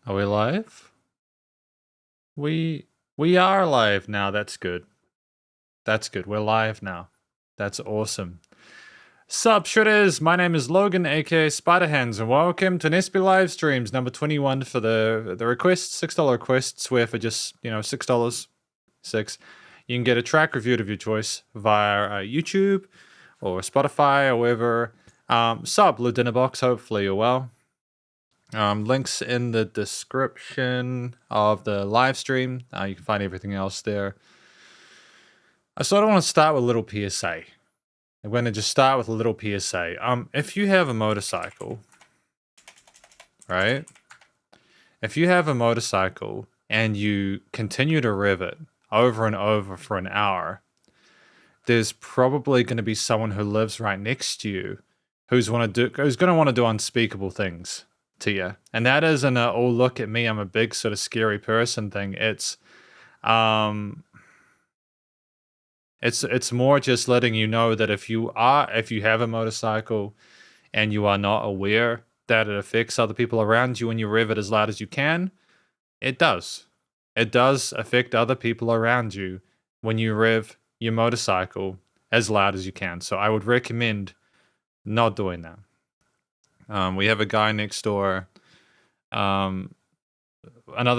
Are we live? We are live now. That's good. That's good. We're live now. That's awesome. Sup, shredders? My name is Logan, aka Spiderhands, and welcome to Nesby Live Streams number 21 for the requests, $6 requests, where for just $6, you can get a track reviewed of your choice via YouTube or Spotify or wherever. Sup, Blue Dinner Box. Hopefully you're well. Links in the description of the live stream. You can find everything else there. I sort of want to start with a little PSA. I'm going to just start with a little PSA. If you have a motorcycle, right? If you have a motorcycle and you continue to rev it over and over for an hour, there's probably going to be someone who lives right next to you who's going to want to do unspeakable things to you. And that isn't a, oh, look at me, I'm a big sort of scary person thing. It's more just letting you know that if you have a motorcycle and you are not aware that it affects other people around you when you rev it as loud as you can, it does. It does affect other people around you when you rev your motorcycle as loud as you can. So I would recommend not doing that. We have a guy next door. Another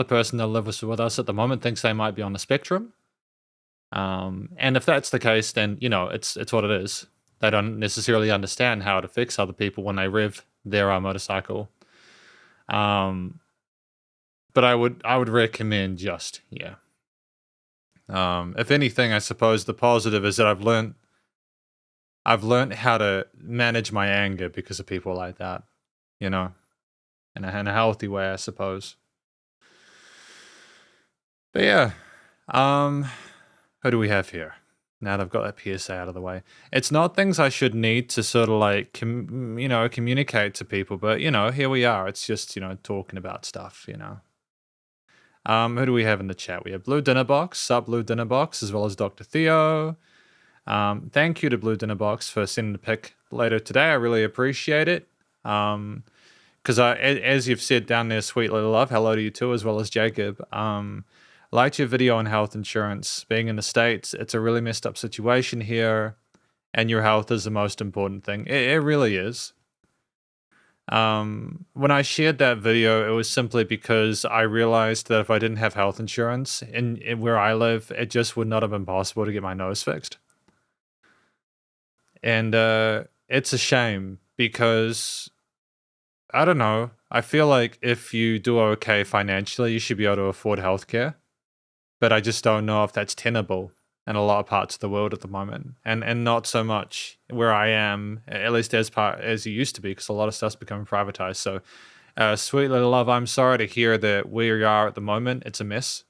person that lives with us at the moment thinks they might be on the spectrum. And if that's the case, then, it's what it is. They don't necessarily understand how it affects other people when they rev their motorcycle. But I would recommend just, if anything, I suppose the positive is that I've learned how to manage my anger because of people like that, in a healthy way, I suppose. But yeah, who do we have here? Now that I've got that PSA out of the way, it's not things I should need to sort of like, communicate to people, but here we are. It's just, talking about stuff, Who do we have in the chat? We have Blue Dinner Box, Sup Blue Dinner Box, as well as Dr. Theo. Thank you to Blue Dinner Box for sending the pic later today. I really appreciate it. Because as you've said down there, sweet little love, hello to you too, as well as Jacob. Liked your video on health insurance. Being in the States, it's a really messed up situation here, and your health is the most important thing. It really is. When I shared that video, it was simply because I realized that if I didn't have health insurance in where I live, it just would not have been possible to get my nose fixed. And it's a shame because, I don't know, I feel like if you do okay financially, you should be able to afford healthcare. But I just don't know if that's tenable in a lot of parts of the world at the moment. And not so much where I am, at least as it used to be, because a lot of stuff's becoming privatized. So, sweet little love, I'm sorry to hear that where you are at the moment, it's a mess.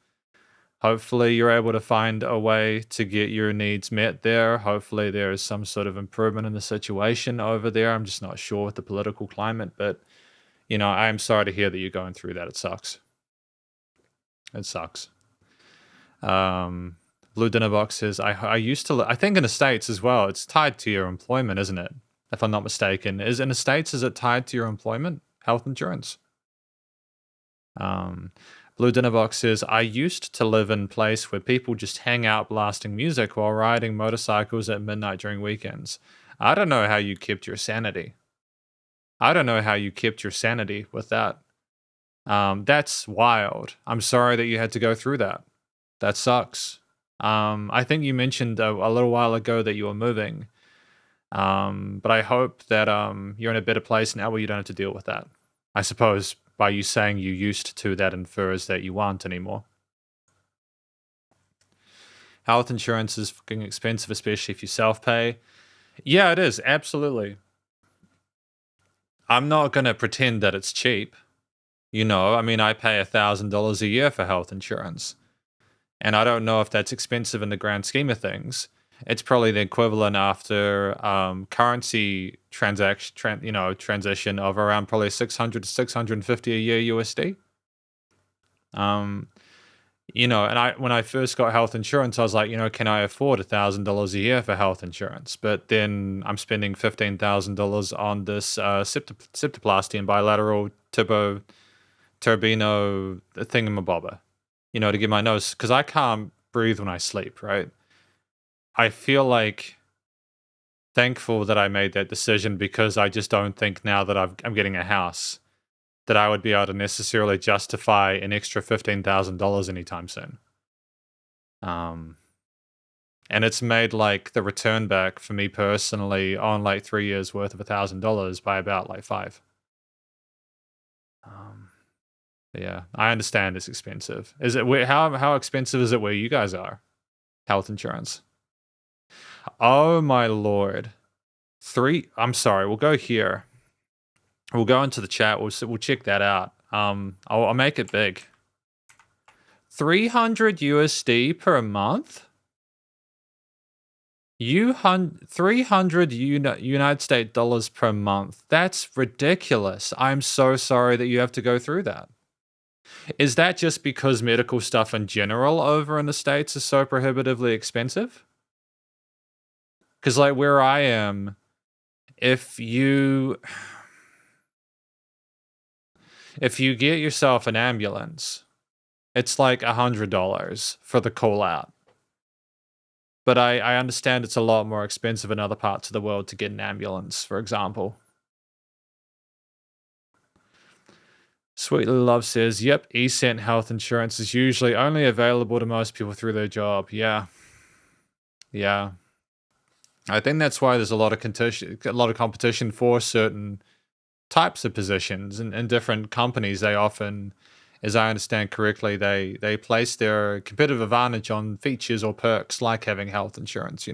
Hopefully you're able to find a way to get your needs met there. Hopefully there is some sort of improvement in the situation over there. I'm just not sure with the political climate, but I'm sorry to hear that you're going through that. It sucks. It sucks. Blue Dinner Box says, I used to, I think in the States as well, it's tied to your employment, isn't it? If I'm not mistaken. Is in the States, is it tied to your employment? Health insurance? Blue Dinner Box says, I used to live in a place where people just hang out blasting music while riding motorcycles at midnight during weekends. I don't know how you kept your sanity. I don't know how you kept your sanity with that. That's wild. I'm sorry that you had to go through that. That sucks. I think you mentioned a little while ago that you were moving. But I hope that you're in a better place now where you don't have to deal with that. I suppose by you saying you used to, that infers that you aren't anymore. Health insurance is fucking expensive, especially if you self-pay. Yeah, it is. Absolutely. I'm not going to pretend that it's cheap. I pay $1,000 a year for health insurance. And I don't know if that's expensive in the grand scheme of things. It's probably the equivalent after currency transition of around probably 600 to 650 a year USD. And when I first got health insurance, I was like, can I afford $1,000 a year for health insurance? But then I'm spending $15,000 on this septoplasty and bilateral turbino thingamabobber, to get my nose, because I can't breathe when I sleep, right? I feel like thankful that I made that decision, because I just don't think now that I'm getting a house that I would be able to necessarily justify an extra $15,000 anytime soon. And it's made like the return back for me personally on like 3 years worth of $1,000 by about like 5. Yeah, I understand it's expensive. Is it how expensive is it where you guys are? Health insurance. Oh my lord. I'm sorry, we'll go here. We'll go into the chat. We'll check that out. I'll make it big. 300 USD per month? 300 United States dollars per month. That's ridiculous. I'm so sorry that you have to go through that. Is that just because medical stuff in general over in the States is so prohibitively expensive? Because like where I am, if you get yourself an ambulance, it's like $100 for the call out. But I understand it's a lot more expensive in other parts of the world to get an ambulance, for example. Sweetly Love says, yep, eCent health insurance is usually only available to most people through their job. Yeah. Yeah. I think that's why there's a lot of competition for certain types of positions and different companies. They often, as I understand correctly, they place their competitive advantage on features or perks like having health insurance,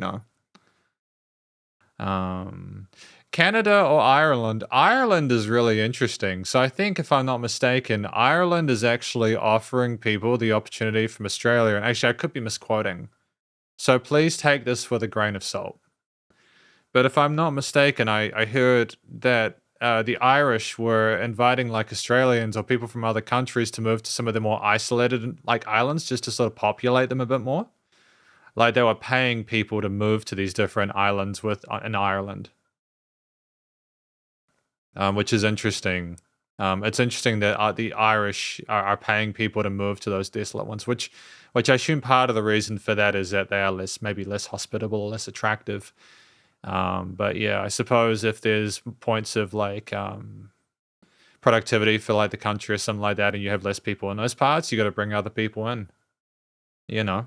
Canada or Ireland? Ireland is really interesting. So I think, if I'm not mistaken, Ireland is actually offering people the opportunity from Australia. And actually, I could be misquoting. So please take this with a grain of salt. But if I'm not mistaken, I heard that the Irish were inviting like Australians or people from other countries to move to some of the more isolated like islands just to sort of populate them a bit more. Like they were paying people to move to these different islands in Ireland. Which is interesting. It's interesting that the Irish are paying people to move to those desolate ones, which I assume part of the reason for that is that they are maybe less hospitable, less attractive. But yeah, I suppose if there's points of like productivity for like the country or something like that, and you have less people in those parts, you got to bring other people in. I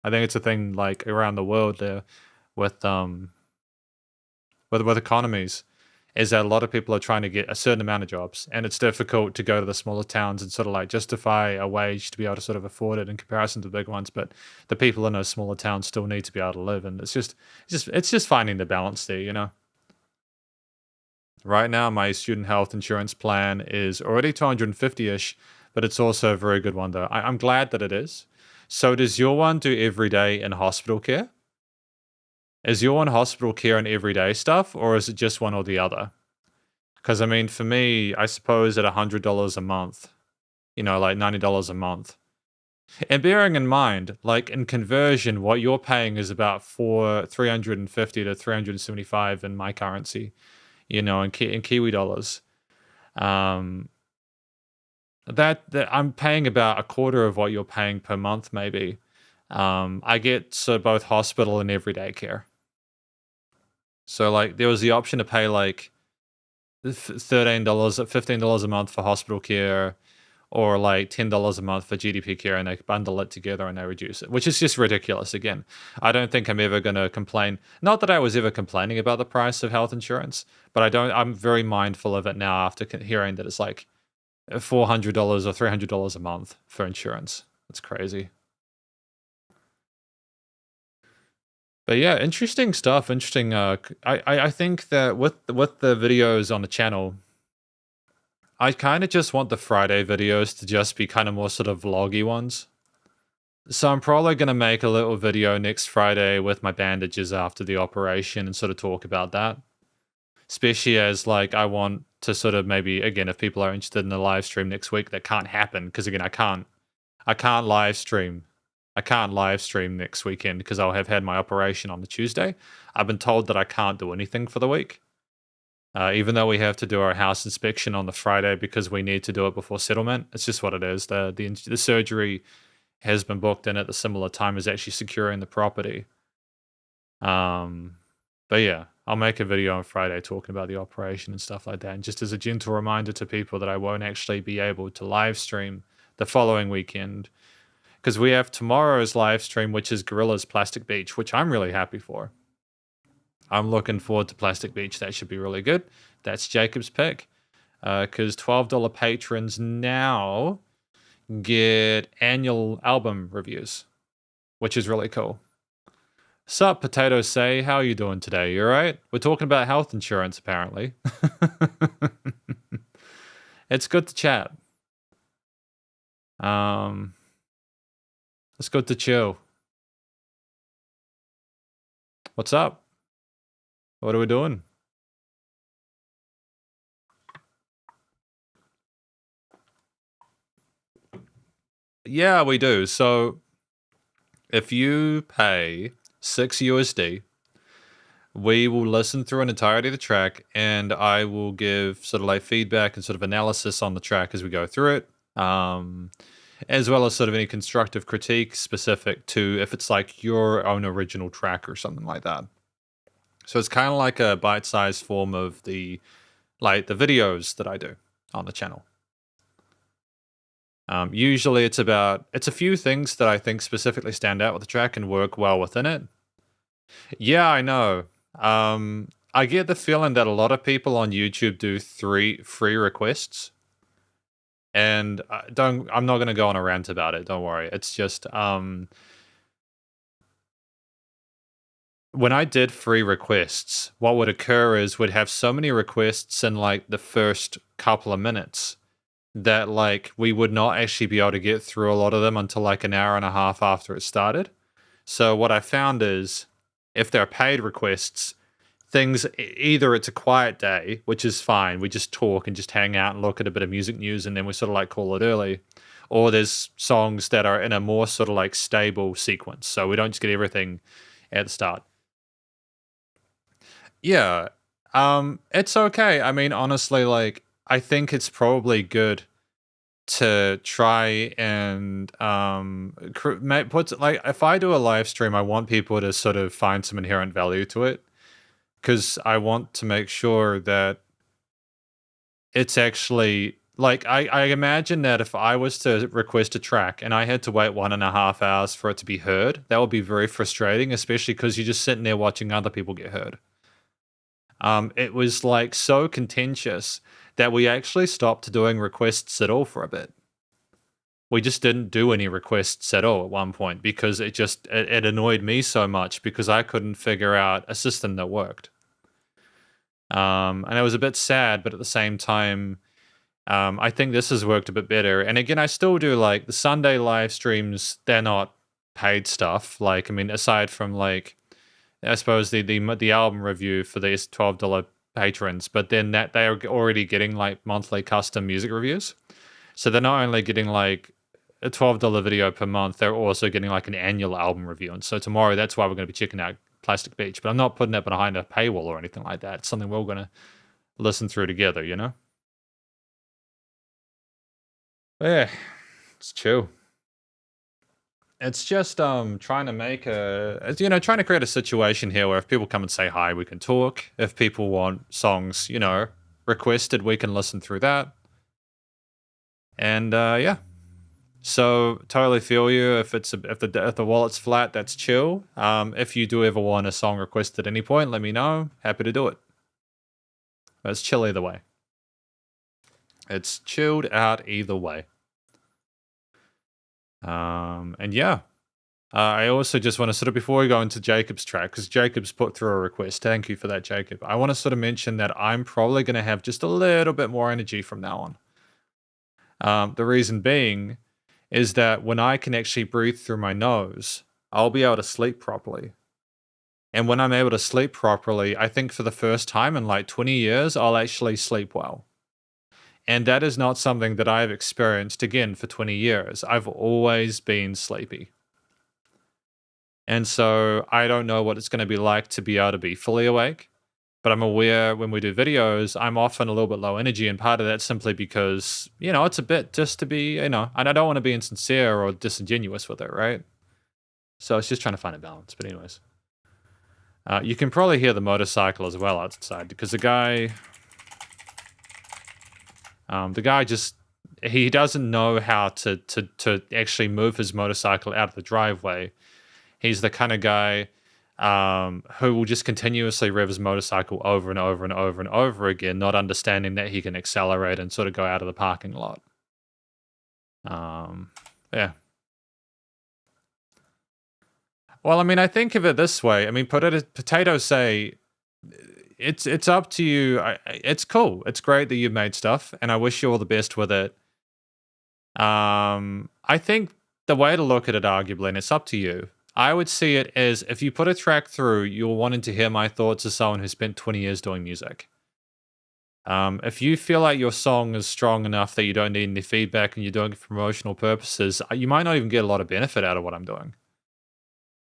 think it's a thing like around the world there with economies, is that a lot of people are trying to get a certain amount of jobs, and it's difficult to go to the smaller towns and sort of like justify a wage to be able to sort of afford it in comparison to the big ones. But the people in those smaller towns still need to be able to live, and it's just finding the balance there. Right now, my student health insurance plan is already 250-ish, but it's also a very good one though. I'm glad that it is. So does your one do everyday and hospital care? Is your one hospital care and everyday stuff, or is it just one or the other? Because I mean, for me, I suppose at $100 a month, like $90 a month. And bearing in mind, like in conversion, what you're paying is about 350 to 375 in my currency, in Kiwi dollars. That I'm paying about a quarter of what you're paying per month, maybe. I get both hospital and everyday care. So like there was the option to pay like $13, $15 a month for hospital care, or like $10 a month for GDP care, and they bundle it together and they reduce it, which is just ridiculous. Again, I don't think I'm ever going to complain. Not that I was ever complaining about the price of health insurance, but I'm very mindful of it now after hearing that it's like $400 or $300 a month for insurance. That's crazy. But yeah, interesting stuff. Interesting. I think that with the videos on the channel, I kind of just want the Friday videos to just be kind of more sort of vloggy ones. So I'm probably going to make a little video next Friday with my bandages after the operation and sort of talk about that. Especially as like I want to sort of maybe, again, if people are interested in the live stream next week, that can't happen because again, I can't live stream. I can't live stream next weekend because I'll have had my operation on the Tuesday. I've been told that I can't do anything for the week. Even though we have to do our house inspection on the Friday because we need to do it before settlement. It's just what it is. The surgery has been booked in at the similar time as actually securing the property. But yeah, I'll make a video on Friday talking about the operation and stuff like that. And just as a gentle reminder to people that I won't actually be able to live stream the following weekend because we have tomorrow's live stream, which is Gorillaz Plastic Beach, which I'm really happy for. I'm looking forward to Plastic Beach. That should be really good. That's Jacob's pick because $12 patrons now get annual album reviews, which is really cool. Sup, Potato Say, how are you doing today? You alright? We're talking about health insurance, apparently. It's good to chat. It's good to chill. What's up? What are we doing? Yeah, we do. So, if you pay 6 USD, we will listen through an entirety of the track and I will give sort of like feedback and sort of analysis on the track as we go through it. As well as sort of any constructive critique specific to if it's like your own original track or something like that. So it's kind of like a bite-sized form of the videos that I do on the channel. Usually it's a few things that I think specifically stand out with the track and work well within it. Yeah, I know. I get the feeling that a lot of people on YouTube do 3 free requests. And I'm not going to go on a rant about it. Don't worry. It's just when I did free requests, what would occur is we'd have so many requests in like the first couple of minutes that like we would not actually be able to get through a lot of them until like an hour and a half after it started. So what I found is if they're paid requests, things either it's a quiet day, which is fine, we just talk and just hang out and look at a bit of music news and then we sort of like call it early, or there's songs that are in a more sort of like stable sequence, so we don't just get everything at the start. Yeah, it's okay. I mean, honestly, like I think it's probably good to try and put like if I do a live stream, I want people to sort of find some inherent value to it. Because I want to make sure that it's actually like I imagine that if I was to request a track and I had to wait 1.5 hours for it to be heard, that would be very frustrating, especially because you're just sitting there watching other people get heard. It was like so contentious that we actually stopped doing requests at all for a bit. We just didn't do any requests at all at one point because it annoyed me so much because I couldn't figure out a system that worked. And it was a bit sad, but at the same time, I think this has worked a bit better. And again, I still do like the Sunday live streams. They're not paid stuff. Like, I mean, aside from like, I suppose the album review for these $12 patrons, but then that they are already getting like monthly custom music reviews. So they're not only getting like a $12 video per month, they're also getting like an annual album review. And so tomorrow, that's why we're going to be checking out Plastic Beach, but I'm not putting it behind a paywall or anything like that. It's something we're all going to listen through together, you know? But yeah, it's chill. It's just trying to make trying to create a situation here where if people come and say hi, we can talk. If people want songs, requested, we can listen through that. And yeah. So totally feel you. If the wallet's flat, that's chill. If you do ever want a song requested at any point, let me know. Happy to do it. But it's chill either way. It's chilled out either way. And yeah. I also just want to sort of, before we go into Jacob's track, because Jacob's put through a request. Thank you for that, Jacob. I want to sort of mention that I'm probably going to have just a little bit more energy from now on. The reason being is that when I can actually breathe through my nose, I'll be able to sleep properly. And when I'm able to sleep properly, I think for the first time in like 20 years, I'll actually sleep well. And that is not something that I've experienced, again, for 20 years. I've always been sleepy. And so I don't know what it's going to be like to be able to be fully awake. but I'm aware when we do videos, I'm often a little bit low energy, and part of that's simply because, you know, it's a bit just to be, you know, and I don't want to be insincere or disingenuous with it, right? So it's just trying to find a balance. But anyways, you can probably hear the motorcycle as well outside because the guy just, he doesn't know how to actually move his motorcycle out of the driveway. He's the kind of guy who will just continuously rev his motorcycle over and over and over and over again, not understanding that he can accelerate and sort of go out of the parking lot. Yeah. Well, I mean, I think of it this way. I mean, Potato say, it's up to you. It's cool. It's great that you made stuff, and I wish you all the best with it. I think the way to look at it, arguably, and it's up to you, I would see it as if you put a track through, you're wanting to hear my thoughts as someone who spent 20 years doing music. If you feel like your song is strong enough that you don't need any feedback and you're doing it for promotional purposes, you might not even get a lot of benefit out of what I'm doing.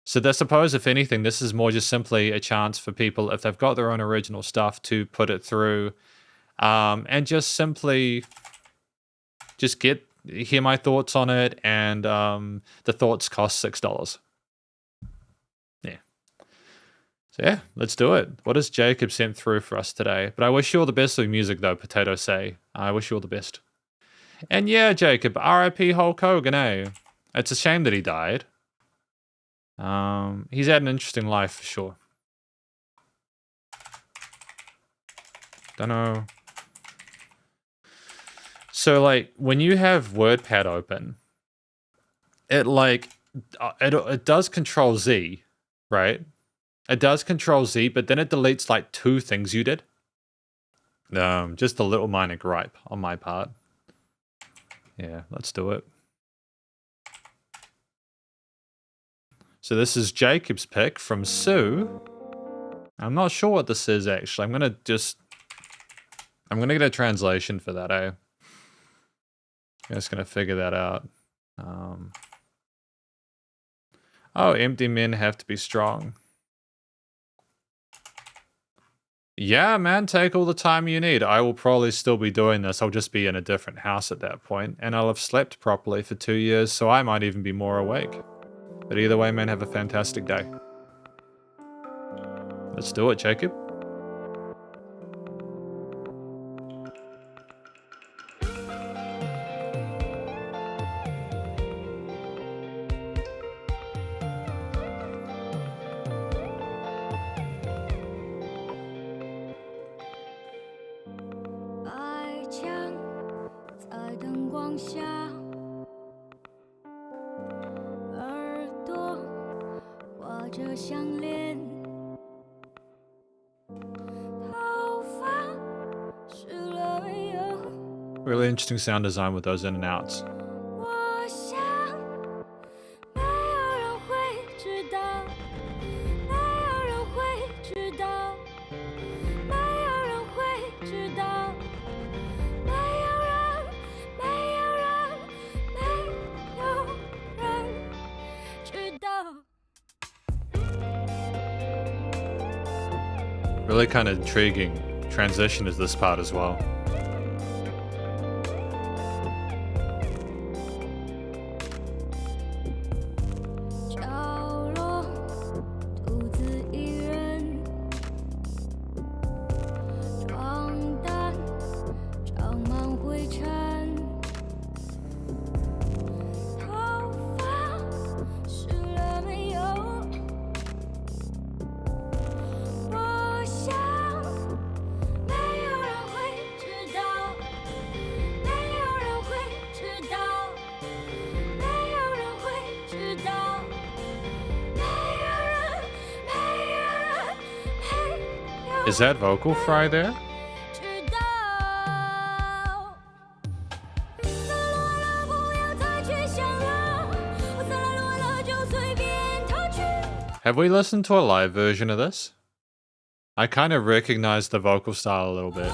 So I suppose, if anything, this is more just simply a chance for people, if they've got their own original stuff, to put it through and just simply just hear my thoughts on it, and the thoughts cost $6. Yeah. So yeah, let's do it. What has Jacob sent through for us today? But I wish you all the best with music, though, Potato say. I wish you all the best. And yeah, Jacob, R.I.P. Hulk Hogan, eh? It's a shame that he died. He's had an interesting life for sure. Don't know. So, like, when you have WordPad open, it does Control Z, right? It does Control Z, but then it deletes like 2 things you did. Just a little minor gripe on my part. Yeah, let's do it. So this is Jacob's pick from Sue. I'm not sure what this is, actually. I'm gonna get a translation for that, eh? I'm just gonna figure that out. Oh, empty men have to be strong. Yeah, man, take all the time you need. I will probably still be doing this. I'll just be in a different house at that point, and I'll have slept properly for 2 years, so I might even be more awake. But either way, man, have a fantastic day. Let's do it, Jacob. Really interesting sound design with those in and outs. Really kind of intriguing transition is this part as well. Is that vocal fry there? Have we listened to a live version of this? I kind of recognize the vocal style a little bit.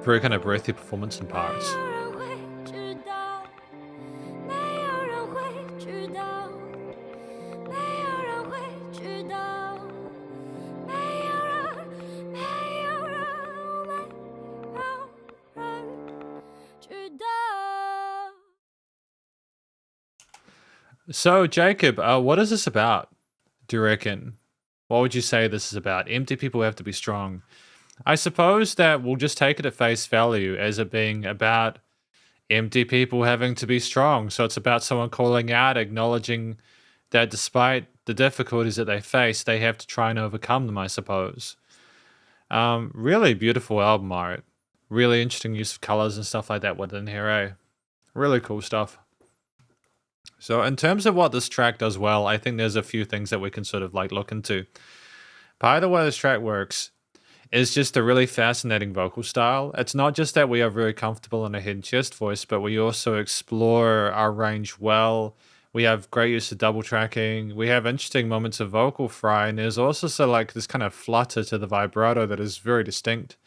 very kind of breathy performance in parts. So, Jacob, what is this about? Do you reckon? What would you say this is about? Empty people have to be strong. I suppose that we'll just take it at face value as it being about empty people having to be strong. So it's about someone calling out, acknowledging that despite the difficulties that they face, they have to try and overcome them, I suppose. Really beautiful album art. Really interesting use of colors and stuff like that within here, eh? Really cool stuff. So in terms of what this track does well, I think there's a few things that we can sort of like look into. Part of the way this track works is just a really fascinating vocal style. It's not just that we are very comfortable in a head and chest voice, but we also explore our range well. We have great use of double tracking. We have interesting moments of vocal fry, and there's also sort of like this kind of flutter to the vibrato that is very distinct.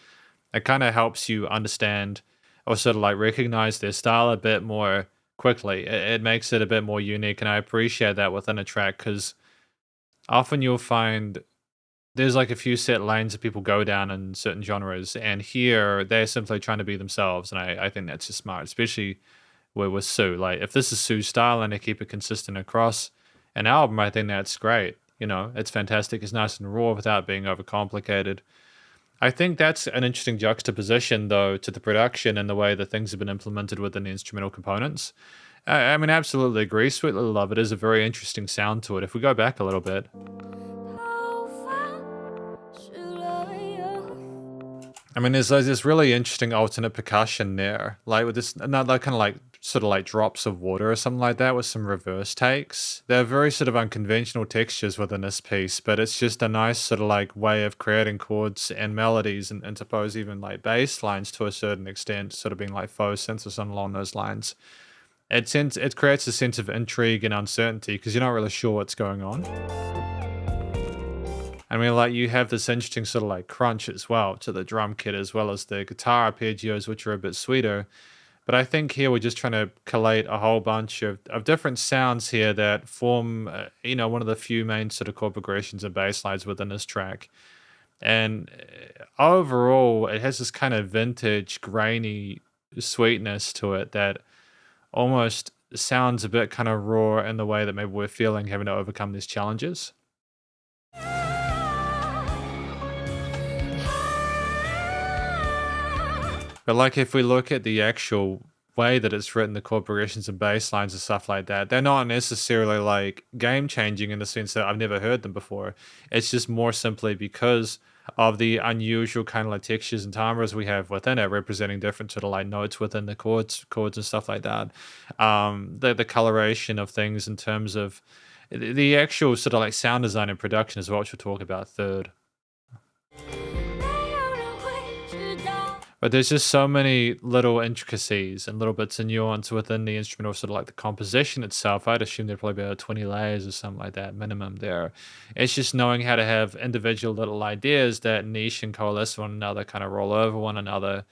It kind of helps you understand or sort of like recognize their style a bit more quickly. It makes it a bit more unique, and I appreciate that within a track because often you'll find there's like a few set lanes that people go down in certain genres, and here they're simply trying to be themselves, and I think that's just smart, especially with Sue. Like if this is Sue's style and they keep it consistent across an album, I think that's great. You know, it's fantastic. It's nice and raw without being overcomplicated. I think that's an interesting juxtaposition, though, to the production and the way that things have been implemented within the instrumental components. I mean, absolutely agree. Sweet Little Love, it is a very interesting sound to it. If we go back a little bit. I mean, there's this really interesting alternate percussion there, like with this another kind of like sort of like drops of water or something like that with some reverse takes. They're very sort of unconventional textures within this piece, but it's just a nice sort of like way of creating chords and melodies and suppose even like bass lines to a certain extent, sort of being like faux synths or something along those lines. It creates a sense of intrigue and uncertainty because you're not really sure what's going on. I mean, like you have this interesting sort of like crunch as well to the drum kit as well as the guitar arpeggios, which are a bit sweeter. But I think here we're just trying to collate a whole bunch of different sounds here that form, one of the few main sort of chord progressions and bass lines within this track. And overall, it has this kind of vintage, grainy sweetness to it that almost sounds a bit kind of raw in the way that maybe we're feeling having to overcome these challenges. But like if we look at the actual way that it's written, the chord progressions and bass lines and stuff like that, they're not necessarily like game changing in the sense that I've never heard them before. It's just more simply because of the unusual kind of like textures and timbres we have within it, representing different sort of like notes within the chords and stuff like that. The coloration of things in terms of the actual sort of like sound design and production is what we'll talk about third. But there's just so many little intricacies and little bits of nuance within the instrument, or sort of like the composition itself. I'd assume there'd probably be about 20 layers or something like that minimum there. It's just knowing how to have individual little ideas that niche and coalesce one another, kind of roll over one another.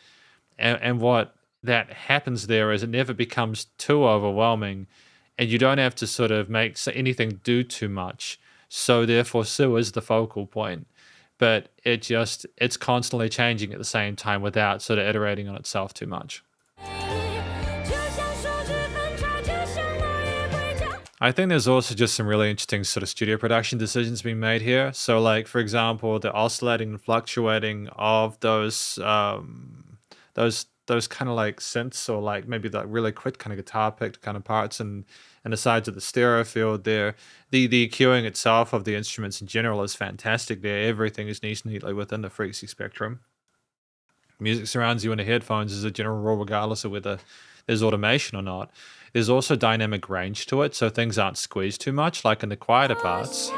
And what that happens there is it never becomes too overwhelming, and you don't have to sort of make anything do too much. So therefore, Sue is the focal point. But it's constantly changing at the same time without sort of iterating on itself too much. I think there's also just some really interesting sort of studio production decisions being made here. So like, for example, the oscillating and fluctuating of those kind of like synths, or like maybe like really quick kind of guitar picked kind of parts and the sides of the stereo field there. The EQing itself of the instruments in general is fantastic there. Everything is neatly within the frequency spectrum. Music surrounds you in the headphones as a general rule, regardless of whether there's automation or not. There's also dynamic range to it, so things aren't squeezed too much, like in the quieter parts.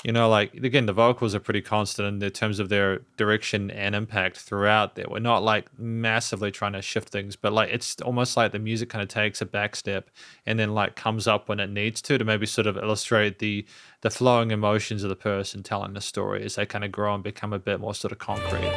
Like, again, the vocals are pretty constant in terms of their direction and impact throughout there. We're not, like, massively trying to shift things, but, like, it's almost like the music kind of takes a back step and then, like, comes up when it needs to maybe sort of illustrate the flowing emotions of the person telling the story as they kind of grow and become a bit more sort of concrete.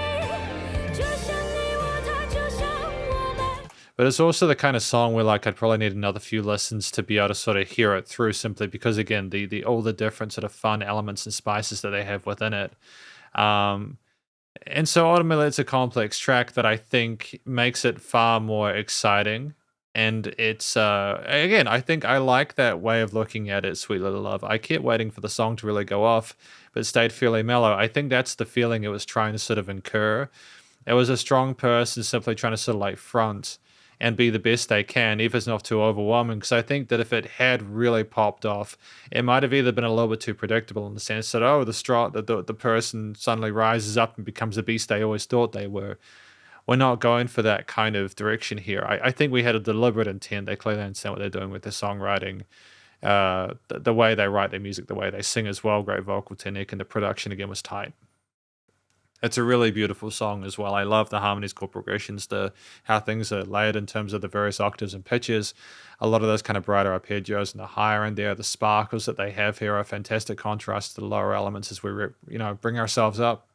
But it's also the kind of song where like I'd probably need another few listens to be able to sort of hear it through, simply because again the all the different sort of fun elements and spices that they have within it. Um, and so ultimately, it's a complex track that I think makes it far more exciting. And it's again, I think I like that way of looking at it, Sweet Little Love. I kept waiting for the song to really go off, but it stayed fairly mellow. I think that's the feeling it was trying to sort of incur. It was a strong person simply trying to sort of like front and be the best they can, even if it's not too overwhelming. Because I think that if it had really popped off, it might have either been a little bit too predictable in the sense that, oh, the person suddenly rises up and becomes the beast they always thought they were. We're not going for that kind of direction here. I think we had a deliberate intent. They clearly understand what they're doing with their songwriting, the way they write their music, the way they sing as well. Great vocal technique, and the production again was tight. It's a really beautiful song as well. I love the harmonies, chord progressions, the how things are layered in terms of the various octaves and pitches. A lot of those kind of brighter arpeggios and the higher end there, the sparkles that they have here are fantastic contrast to the lower elements as we bring ourselves up.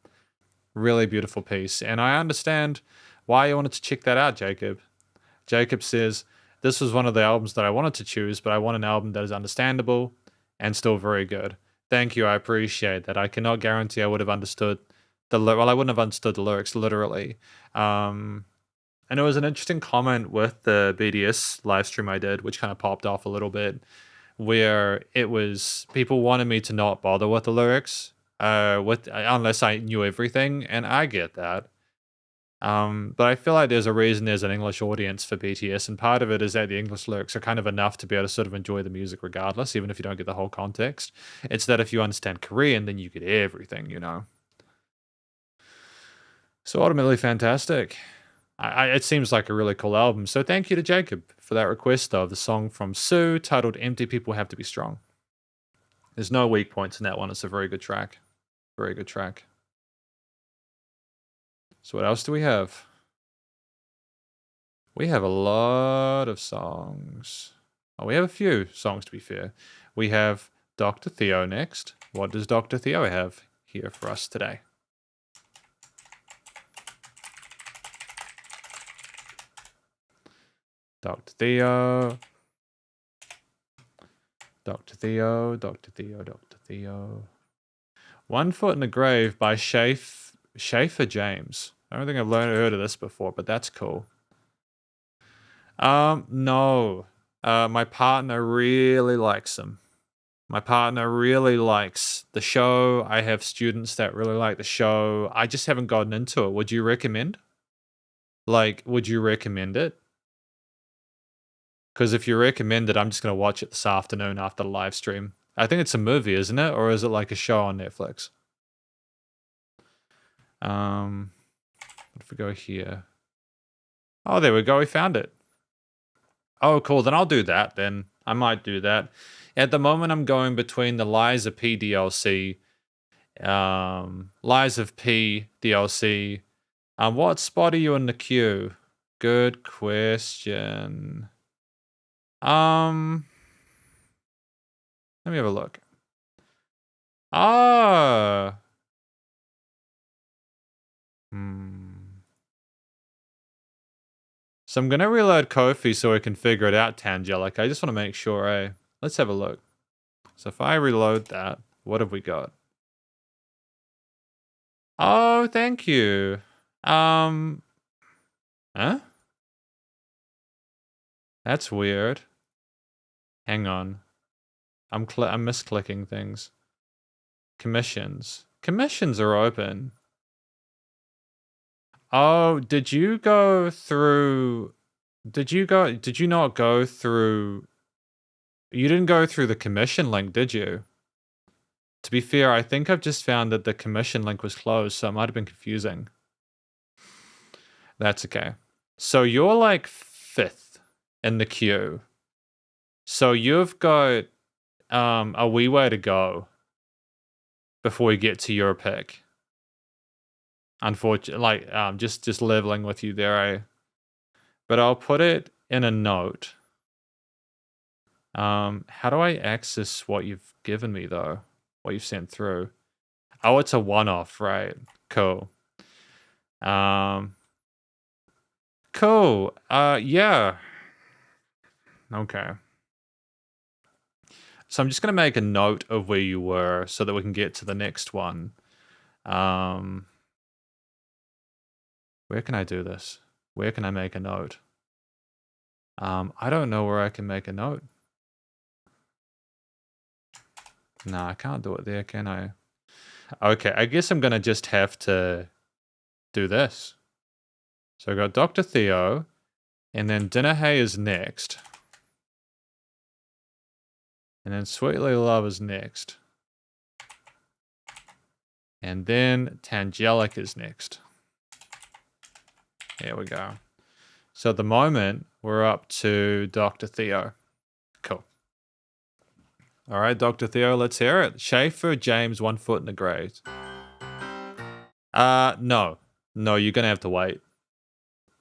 Really beautiful piece, and I understand why you wanted to check that out, Jacob. Jacob says this was one of the albums that I wanted to choose, but I want an album that is understandable and still very good. Thank you, I appreciate that. I cannot guarantee I would have understood I wouldn't have understood the lyrics literally. And it was an interesting comment with the BDS live stream I did, which kind of popped off a little bit, where it was people wanted me to not bother with the lyrics, unless I knew everything, and I get that. But I feel like there's a reason there's an English audience for BTS, and part of it is that the English lyrics are kind of enough to be able to sort of enjoy the music regardless, even if you don't get the whole context. It's that if you understand Korean, then you get everything, you know. So ultimately, fantastic. It seems like a really cool album. So thank you to Jacob for that request of the song from Sue titled "Empty People Have to Be Strong." There's no weak points in that one. It's a very good track. Very good track. So what else do we have? We have a lot of songs. Oh, we have a few songs, to be fair. We have Dr. Theo next. What does Dr. Theo have here for us today? Dr. Theo. Dr. Theo, Dr. Theo, Dr. Theo. One Foot in the Grave by Schaefer James. I don't think I've heard of this before, but that's cool. No. My partner really likes them. My partner really likes the show. I have students that really like the show. I just haven't gotten into it. Would you recommend? Would you recommend it? Because if you recommend it, I'm just going to watch it this afternoon after the live stream. I think it's a movie, isn't it? Or is it like a show on Netflix? What if we go here? Oh, there we go. We found it. Oh, cool. Then I'll do that then. I might do that. At the moment, I'm going between the Lies of P DLC, Lies of P DLC. What spot are you in the queue? Good question. Let me have a look. Ah. So I'm gonna reload Ko-fi so I can figure it out, Tangelic. I just want to make sure, eh? Let's have a look. So if I reload that, what have we got? Oh, thank you. Huh? That's weird. Hang on. I'm misclicking things. Commissions. Commissions are open. Oh, did you not go through... You didn't go through the commission link, did you? To be fair, I think I've just found that the commission link was closed, so it might have been confusing. That's okay. So you're like 5th in the queue. So you've got a wee way to go before we get to your pick. Unfortunately, just leveling with you there, but I'll put it in a note. How do I access what you've given me though? What you've sent through? Oh, it's a one-off, right? Cool. Cool. Yeah. Okay. So I'm just gonna make a note of where you were so that we can get to the next one. Where can I do this? Where can I make a note? I don't know where I can make a note. No, I can't do it there, can I? Okay, I guess I'm gonna just have to do this. So I got Dr. Theo, and then Dinahay is next. And then Sweetly Love is next. And then Tangelic is next. There we go. So at the moment, we're up to Dr. Theo. Cool. All right, Dr. Theo, let's hear it. Schaefer, James, 1 foot in the grave. No. No, you're going to have to wait.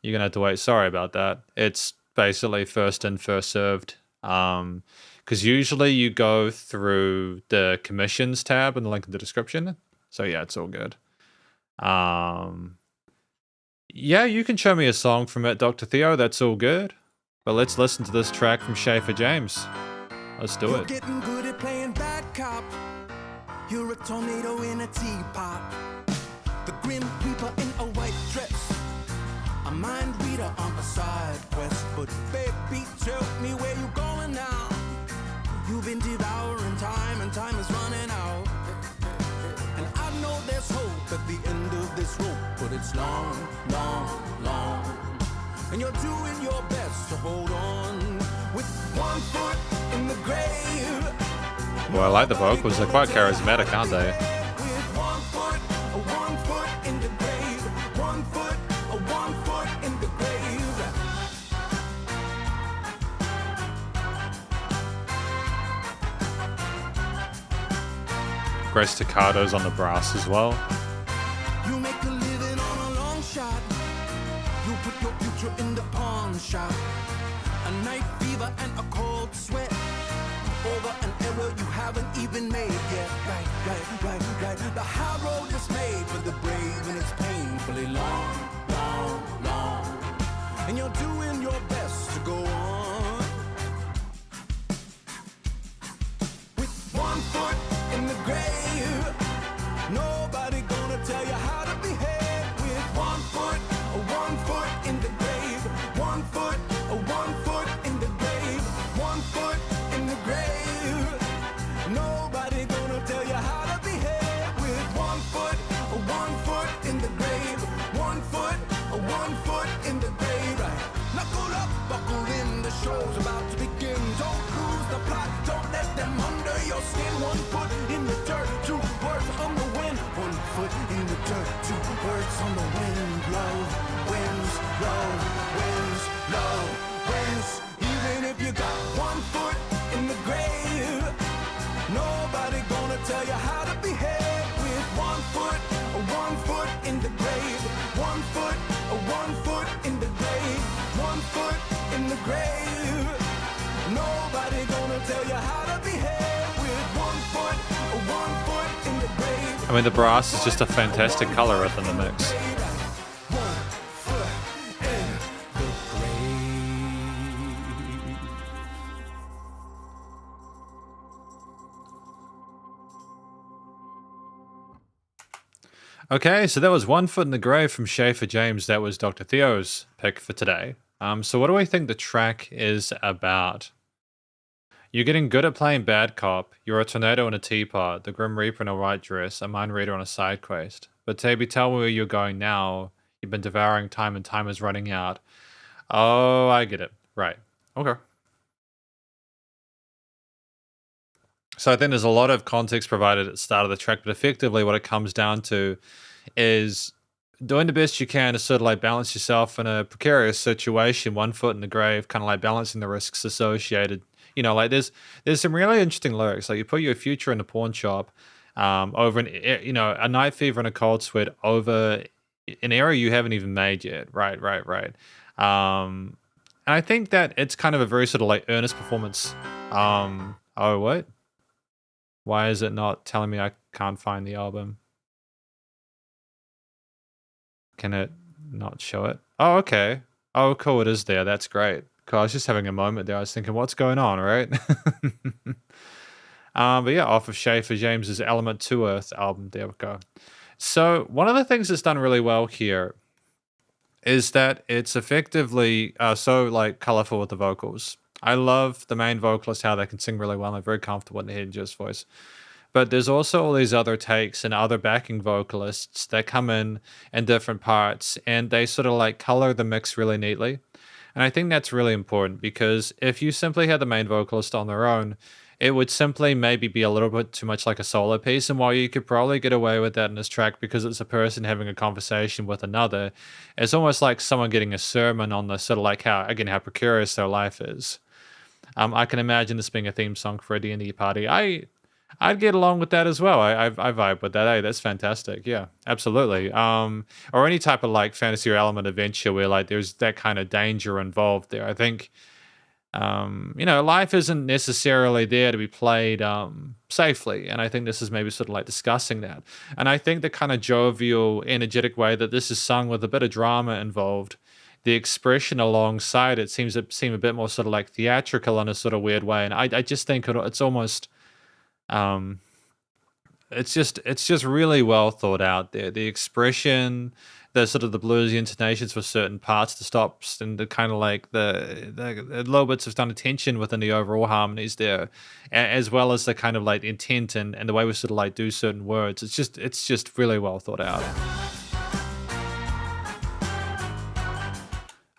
You're going to have to wait. Sorry about that. It's basically first in, first served. Because usually you go through the commissions tab in the link in the description. So yeah, it's all good. Yeah, you can show me a song from it, Dr. Theo. That's all good. But let's listen to this track from Schaefer James. Let's do You're it. getting good at playing bad cop. You're a tornado in a teapot. The grim reaper in a white dress. A mind reader on a side quest. But baby, tell me where you going now. You've been devouring time and time is running out. And I know there's hope at the end of this rope, but it's long, long, long. And you're doing your best to hold on with 1 foot in the grave. Well, I like the vocals. They're quite charismatic, aren't they? With 1 foot in the grave. 1 foot in the grave. Great staccatos on the brass as well. You make a living on a long shot. You put your future in the pawn shop. A night fever and a cold sweat over an error you haven't even made yet. Right. The high road is made for the brave and it's painfully long. And you're doing your best to go on. With 1 foot in the grave. Nobody gonna tell you how to behave. With 1 foot in the grave. 1 foot in the grave. 1 foot in the grave. Nobody gonna tell you how to behave. With 1 foot in the grave. 1 foot in the grave. Knuckle up, buckle in, the show's about to begin. Don't lose the plot, don't let them under your skin. 1 foot in the dirt, 2 words on the wind. 1 foot in the dirt, 2 words on the wind. Blow, winds, blow, winds, blow, winds. Even if you got 1 foot in the grave, nobody gonna tell you how to behave. With 1 foot in the grave. 1 foot in the grave. 1 foot in the grave. Nobody gonna tell you how to behave. With 1 foot in the grave. I mean, the brass is just a fantastic color within the mix. 1 foot in the grave. Okay, so that was 1 foot in the grave from Schaefer James. That was Dr. Theo's pick for today. So what do we think the track is about? You're getting good at playing bad cop. You're a tornado in a teapot, the Grim Reaper in a white dress, a mind reader on a side quest. But Taby, tell me where you're going now. You've been devouring time and time is running out. Oh, I get it. Right. Okay. So I think there's a lot of context provided at the start of the track, but effectively what it comes down to is doing the best you can to sort of like balance yourself in a precarious situation, 1 foot in the grave, kind of like balancing the risks associated. You know, like there's some really interesting lyrics. Like you put your future in the pawn shop, over a night fever and a cold sweat over an area you haven't even made yet. Right. And I think that it's kind of a very sort of like earnest performance. Oh, what? Why is it not telling me I can't find the album? Can it not show it? Oh, okay. Oh, cool. It is there. That's great. Cool. I was just having a moment there. I was thinking, what's going on, right? But yeah, off of Schaefer James's Element to Earth album. There we go. So one of the things that's done really well here is that it's effectively so like colorful with the vocals. I love the main vocalist, how they can sing really well. I'm very comfortable in the Hidden Gist voice. But there's also all these other takes and other backing vocalists that come in different parts, and they sort of like color the mix really neatly. And I think that's really important because if you simply had the main vocalist on their own, it would simply maybe be a little bit too much like a solo piece. And while you could probably get away with that in this track because it's a person having a conversation with another, it's almost like someone getting a sermon on the sort of like how precarious their life is. I can imagine this being a theme song for a D&D party. I'd get along with that as well. I vibe with that. Hey, that's fantastic. Yeah, absolutely. Or any type of like fantasy or element adventure where like there's that kind of danger involved there. I think, life isn't necessarily there to be played safely, and I think this is maybe sort of like discussing that. And I think the kind of jovial, energetic way that this is sung with a bit of drama involved, the expression alongside it seems to seem a bit more sort of like theatrical in a sort of weird way. And I just think it's almost um, it's just really well thought out there. The expression, the sort of the bluesy intonations for certain parts, the stops, and the kind of like the little bits of kind of tension within the overall harmonies there, as well as the kind of like intent and the way we sort of like do certain words. It's just really well thought out.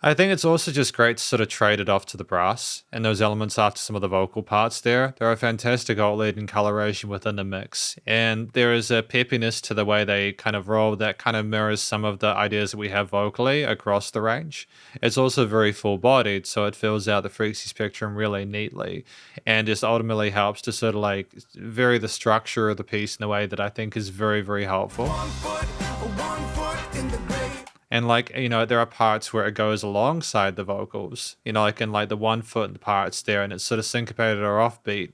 I think it's also just great to sort of trade it off to the brass and those elements after some of the vocal parts there. There are fantastic alt lead and coloration within the mix. And there is a peppiness to the way they kind of roll that kind of mirrors some of the ideas that we have vocally across the range. It's also very full bodied, so it fills out the frequency spectrum really neatly and just ultimately helps to sort of like vary the structure of the piece in a way that I think is very, very helpful. 1 foot in the grave. And like, there are parts where it goes alongside the vocals, like in like the 1 foot parts there, and it's sort of syncopated or offbeat.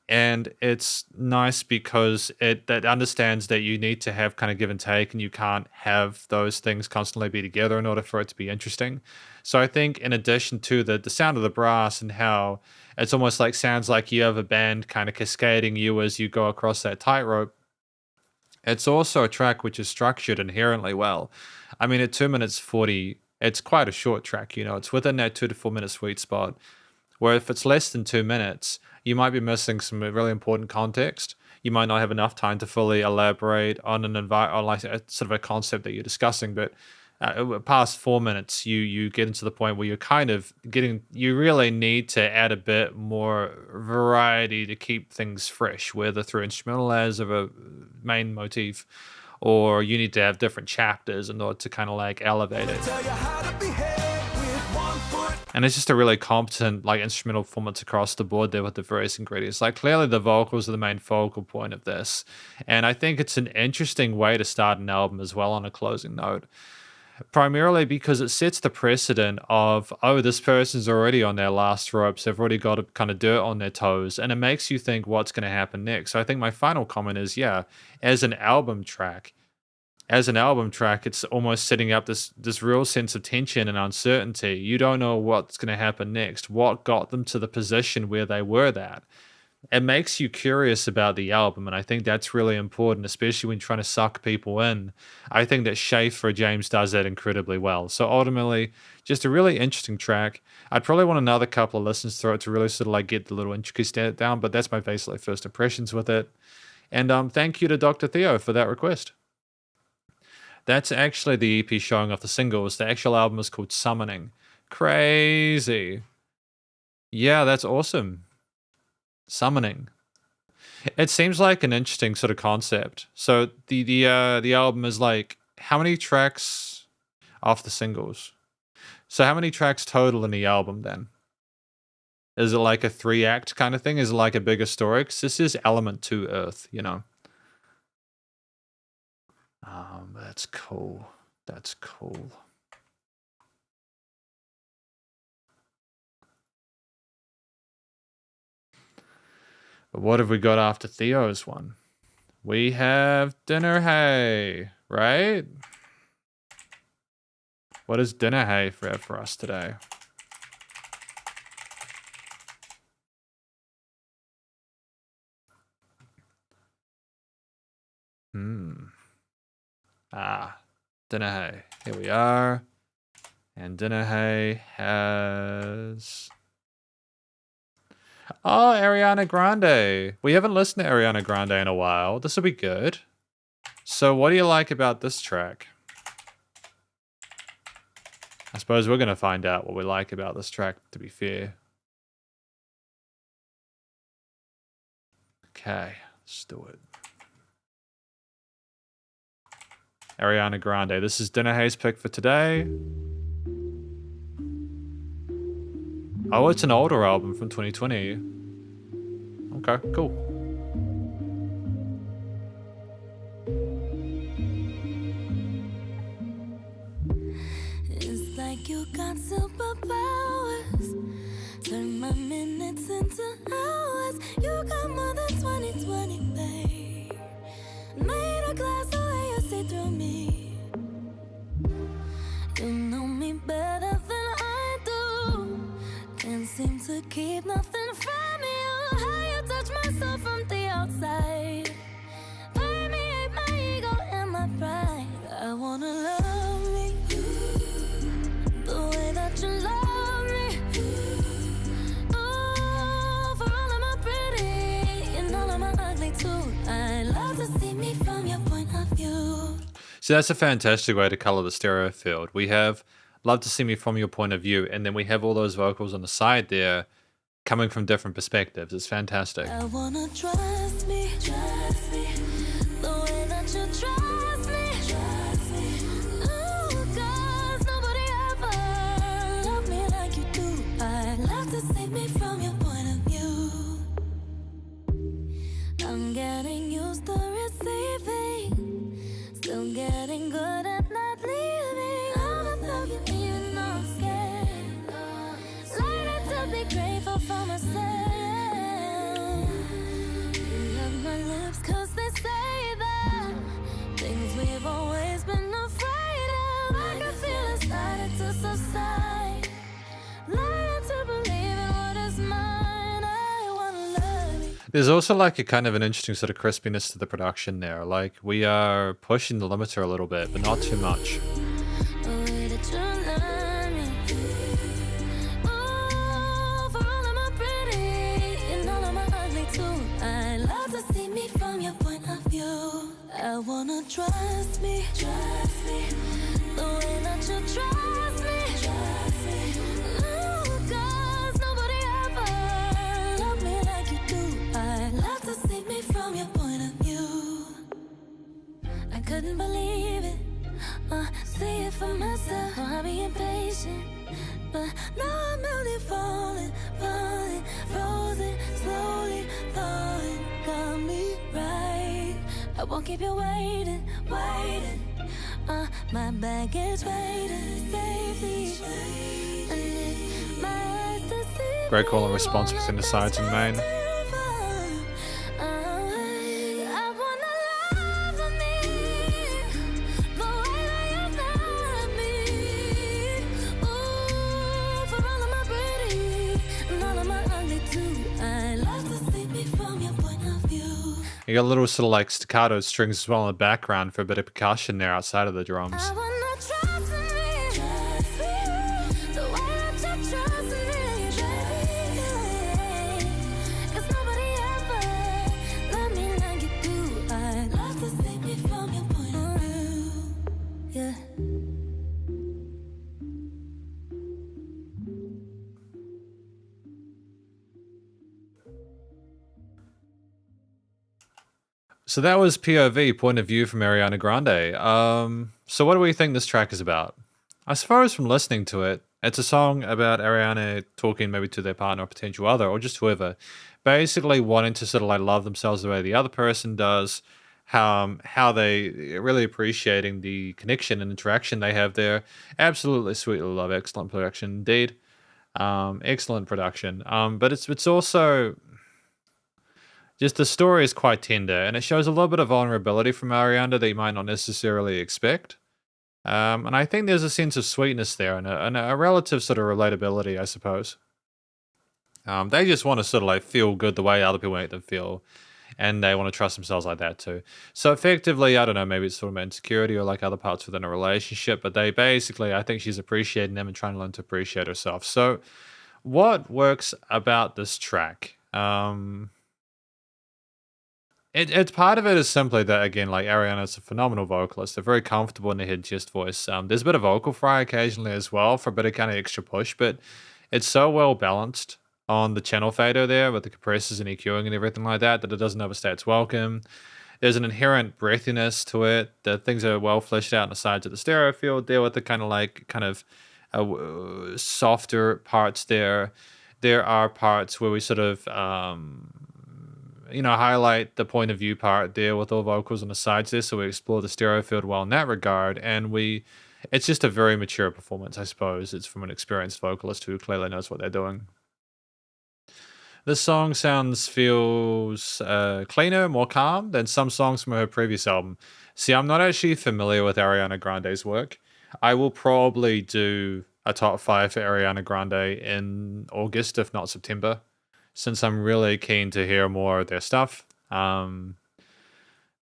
And it's nice because that understands that you need to have kind of give and take, and you can't have those things constantly be together in order for it to be interesting. So I think in addition to the sound of the brass and how it's almost like sounds like you have a band kind of cascading you as you go across that tightrope, it's also a track which is structured inherently well. I mean, at 2 minutes 40, it's quite a short track, it's within that 2 to 4 minute sweet spot. Where if it's less than 2 minutes, you might be missing some really important context. You might not have enough time to fully elaborate on on like a, sort of a concept that you're discussing. But past 4 minutes, you get into the point where you're kind of you really need to add a bit more variety to keep things fresh, whether through instrumental layers of a main motif, or you need to have different chapters in order to kind of like elevate it. Tell you how to behave with 1 foot. And it's just a really competent like instrumental performance across the board there with the various ingredients. Like clearly the vocals are the main focal point of this. And I think it's an interesting way to start an album as well on a closing note. Primarily because it sets the precedent of, oh, this person's already on their last ropes. They've already got a kind of dirt on their toes. And it makes you think what's going to happen next. So I think my final comment is, yeah, as an album track, it's almost setting up this real sense of tension and uncertainty. You don't know what's going to happen next. What got them to the position where they were at? It makes you curious about the album, and I think that's really important, especially when trying to suck people in. I think that Schaefer James does that incredibly well. So ultimately, just a really interesting track. I'd probably want another couple of listens through it to really sort of like get the little intricacies down, but that's my basically first impressions with it. And thank you to Dr. Theo for that request. That's actually the EP showing off the singles. The actual album is called Summoning. Crazy. Yeah, that's awesome. Summoning. It seems like an interesting sort of concept. So the album is like how many tracks off the singles? So how many tracks total in the album then? Is it like a 3-act kind of thing? Is it like a bigger story? Because this is Element to Earth, That's cool. That's cool. But what have we got after Theo's one? We have Dinner Hey, right? What does Dinner Hay have for us today? Dinner Hay. Here we are. And Dinner Hay has... Oh, Ariana Grande. We haven't listened to Ariana Grande in a while. This will be good. So what do you like about this track? I suppose we're going to find out what we like about this track, to be fair. Okay, let's do it. Ariana Grande. This is Dinner Hay's pick for today. Oh, it's an older album from 2020. Okay, cool. It's like you got superpowers. Turn my minutes into hours. You got more than 2020, babe. Made a glass the way you see through me. You know me better than I do. Can't seem to keep nothing from you. How you touch my soul from the outside. Permeate my ego and my pride. I wanna love me the way that you love me. Oh, for all of my pretty and all of my ugly too. I love to see me from your point of view. So that's a fantastic way to color the stereo field. We have Love to See Me From Your Point of View, and then we have all those vocals on the side there coming from different perspectives. It's fantastic. I wanna trust me, the way that you trust me, Ooh, 'cause nobody ever loved me like you do. I love to see me from your point of view. I'm getting used to receiving, still getting good at not leaving. I'm a thug, even though I'm scared. Learning to be grateful for myself. You love my lips 'cause they say that things we've always been afraid of. I can feel it starting to subside. Learning to believe in what is mine. I wanna love you. There's also like a kind of an interesting sort of crispiness to the production there. Like we are pushing the limiter a little bit, but not too much. The way that you love me. Oh, for all of my pretty and all of my ugly too. I love to see me from your point of view. I wanna trust me, the way that you trust me, Ooh, 'cause nobody ever loved me like you do. I love to see me from your point of view. I couldn't believe it. See it for myself. Oh, I'll be impatient, but now I'm only falling, frozen, slowly falling. Got me right. I won't keep you waiting. My baggage waiting safely. And if my eyes deceive Great call and me, response between the sides and main. I wanna love me the way that you love me. Ooh, for all of my pretty and all of my ugly too. I love to see me from your point of view. You got a little sort of like staccato strings as well in the background for a bit of percussion there outside of the drums. I wanna trust me, the way that you trust me, baby. 'Cause nobody ever loved me like you do. I love to see me from your point of view. Yeah. So that was POV, point of view from Ariana Grande. So what do we think this track is about? As far as from listening to it, it's a song about Ariana talking maybe to their partner or potential other or just whoever, basically wanting to sort of like love themselves the way the other person does, how they really appreciating the connection and interaction they have there. Absolutely sweetly love, excellent production indeed. Excellent production. But it's also just the story is quite tender and it shows a little bit of vulnerability from Ariana that you might not necessarily expect. And I think there's a sense of sweetness there and a relative sort of relatability, I suppose. They just want to sort of like feel good the way other people make them feel, and they want to trust themselves like that too. So effectively, I don't know, maybe it's sort of insecurity or like other parts within a relationship, but they basically, I think she's appreciating them and trying to learn to appreciate herself. So, what works about this track? It's part of it is simply that again, like Ariana's a phenomenal vocalist. They're very comfortable in the head chest voice. There's a bit of vocal fry occasionally as well for a bit of kind of extra push, but it's so well balanced on the channel fader there with the compressors and EQing and everything like that that it doesn't overstay its welcome. There's an inherent breathiness to it. The things are well fleshed out on the sides of the stereo field there with the kind of softer parts there. There are parts where we sort of highlight the point of view part there with all vocals on the sides there, so we explore the stereo field well in that regard, and it's just a very mature performance, I suppose. It's from an experienced vocalist who clearly knows what they're doing. This song feels cleaner, more calm than some songs from her previous album. See, I'm not actually familiar with Ariana Grande's work. I will probably do a top 5 for Ariana Grande in August, if not September, since I'm really keen to hear more of their stuff. But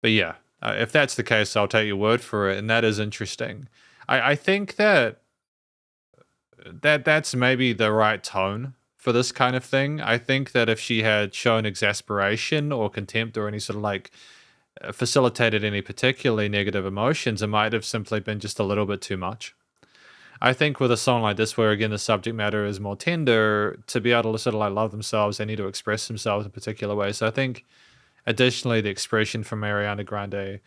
yeah, if that's the case, I'll take your word for it, and that is interesting. I think that's maybe the right tone for this kind of thing. I think that if she had shown exasperation or contempt or any sort of like facilitated any particularly negative emotions, it might have simply been just a little bit too much. I think with a song like this, where again the subject matter is more tender, to be able to sort of like love themselves, they need to express themselves in a particular way. So I think additionally the expression from Ariana Grande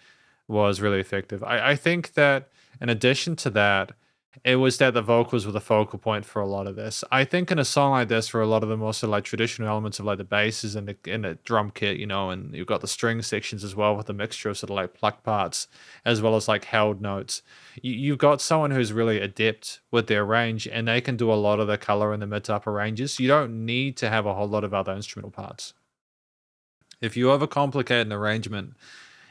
was really effective. I think that in addition to that, it was that the vocals were the focal point for a lot of this. I think in a song like this, for a lot of the more sort of like traditional elements of like the basses and the drum kit, and you've got the string sections as well with a mixture of sort of like plucked parts as well as like held notes. You've got someone who's really adept with their range, and they can do a lot of the color in the mid to upper ranges. You don't need to have a whole lot of other instrumental parts. If you overcomplicate an arrangement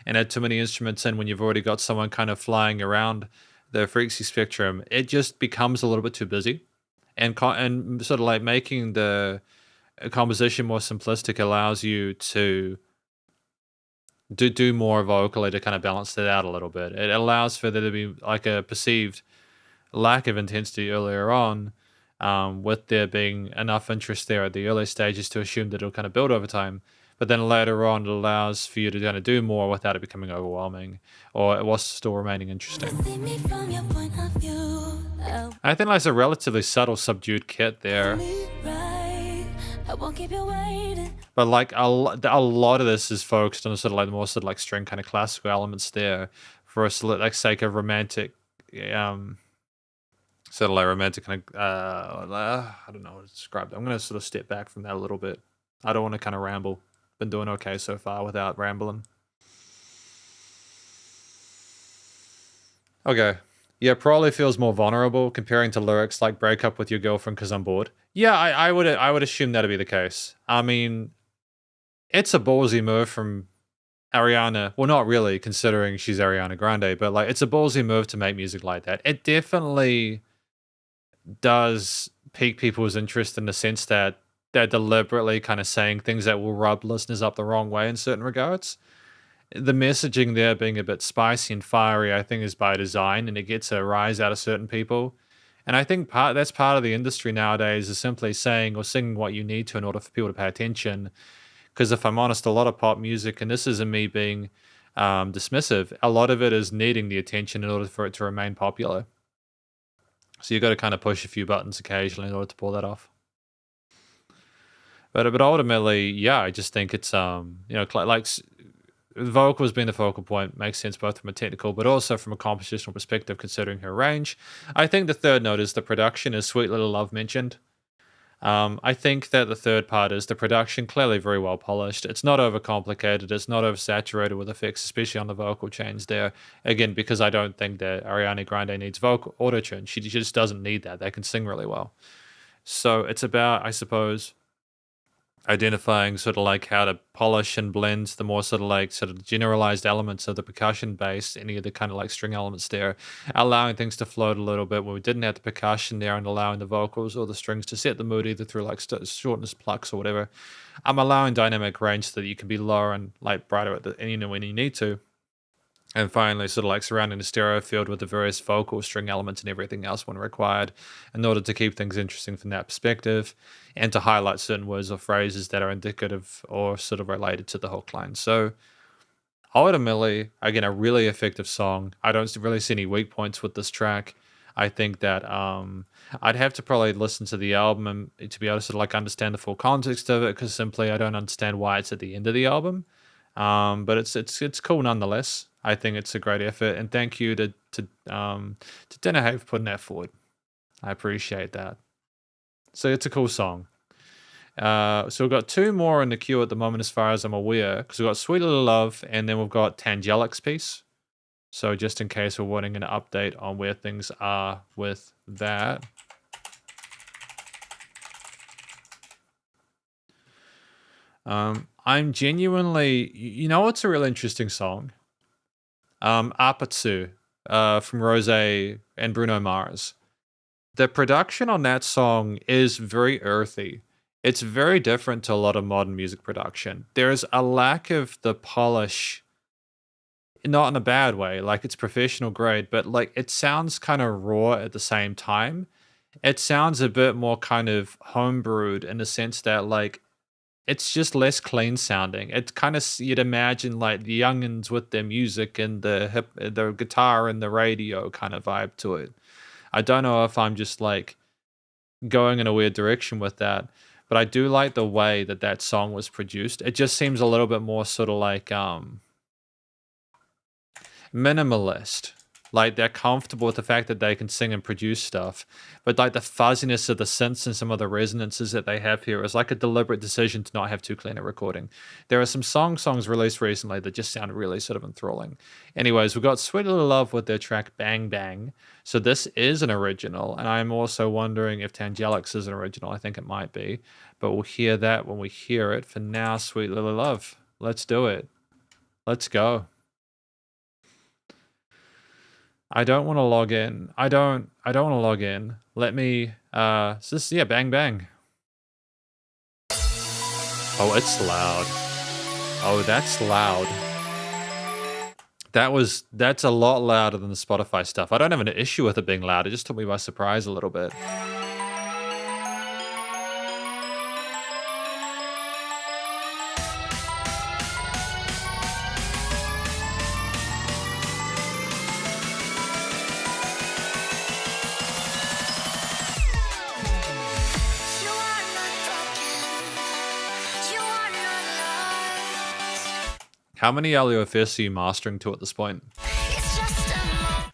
and add too many instruments in when you've already got someone kind of flying around the frequency spectrum, it just becomes a little bit too busy, and sort of like making the composition more simplistic allows you to do more vocally to kind of balance that out a little bit. It allows for there to be like a perceived lack of intensity earlier on, with there being enough interest there at the early stages to assume that it'll kind of build over time. But then later on, it allows for you to kind of do more without it becoming overwhelming, or it was still remaining interesting. See me from your point of view. Oh, I think there's a relatively subtle, subdued kit there, right. I won't keep you waiting. but like a lot of this is focused on sort of like the more sort of like string kind of classical elements there, for us like sake of romantic, sort of like romantic kind of I don't know how to describe it. I'm gonna sort of step back from that a little bit. I don't want to kind of ramble. Been doing okay so far without rambling. Okay. Yeah, probably feels more vulnerable comparing to lyrics like "break up with your girlfriend because I'm bored." Yeah, I would assume that'd be the case. I mean, it's a ballsy move from Ariana. Well, not really, considering she's Ariana Grande, but like it's a ballsy move to make music like that. It definitely does pique people's interest in the sense that they're deliberately kind of saying things that will rub listeners up the wrong way in certain regards. The messaging there being a bit spicy and fiery, I think, is by design, and it gets a rise out of certain people. And I think that's part of the industry nowadays, is simply saying or singing what you need to in order for people to pay attention. Because if I'm honest, a lot of pop music, and this isn't me being dismissive, a lot of it is needing the attention in order for it to remain popular. So you've got to kind of push a few buttons occasionally in order to pull that off. But ultimately, yeah, I just think it's like vocals being the focal point makes sense both from a technical but also from a compositional perspective, considering her range. I think the third note is the production, is Sweet Little Love mentioned. I think that the third part is the production, clearly very well polished. It's not overcomplicated. It's not oversaturated with effects, especially on the vocal chains there. Again, because I don't think that Ariana Grande needs vocal autotune. She just doesn't need that. They can sing really well. So it's about, I suppose, identifying sort of like how to polish and blend the more sort of like sort of generalized elements of the percussion bass, any of the kind of like string elements there, allowing things to float a little bit when we didn't have the percussion there, and allowing the vocals or the strings to set the mood either through like shortness plucks or whatever. I'm allowing dynamic range so that you can be lower and like brighter at the when you need to. And finally, sort of like surrounding the stereo field with the various vocal string elements and everything else when required, in order to keep things interesting from that perspective, and to highlight certain words or phrases that are indicative or sort of related to the hook line. So ultimately, again, a really effective song. I don't really see any weak points with this track. I think that I'd have to probably listen to the album and to be able to sort of like understand the full context of it, because simply I don't understand why it's at the end of the album. But it's cool nonetheless. I think it's a great effort, and thank you to Dinnerhate for putting that forward. I appreciate that. So it's a cool song. So we've got two more in the queue at the moment, as far as I'm aware, because we've got Sweet Little Love, and then we've got Tangelic's piece. So just in case we're wanting an update on where things are with that. I'm genuinely, you know, it's a real interesting song. Apatsu, from Rose and Bruno Mars. The production on that song is very earthy. It's very different to a lot of modern music production. There's a lack of the polish, not in a bad way, like it's professional grade, but like it sounds kind of raw at the same time. It sounds a bit more kind of homebrewed in the sense that like it's just less clean sounding. It's kind of, you'd imagine like the youngins with their music and the guitar and the radio kind of vibe to it. I don't know if I'm just like going in a weird direction with that, but I do like the way that that song was produced. It just seems a little bit more sort of like minimalist. Like they're comfortable with the fact that they can sing and produce stuff, but like the fuzziness of the synths and some of the resonances that they have here is like a deliberate decision to not have too clean a recording. There are some songs released recently that just sound really sort of enthralling. Anyways, we've got Sweet Little Love with their track Bang Bang. So this is an original, and I'm also wondering if Tangelic's is an original. I think it might be, but we'll hear that when we hear it. For now, Sweet Little Love. Let's do it. Let's go. I don't want to log in. I don't want to log in. Let me so this, yeah, Bang Bang. Oh, it's loud. Oh, that's loud. That's a lot louder than the Spotify stuff. I don't have an issue with it being loud. It just took me by surprise a little bit. How many LUFS are you mastering to at this point?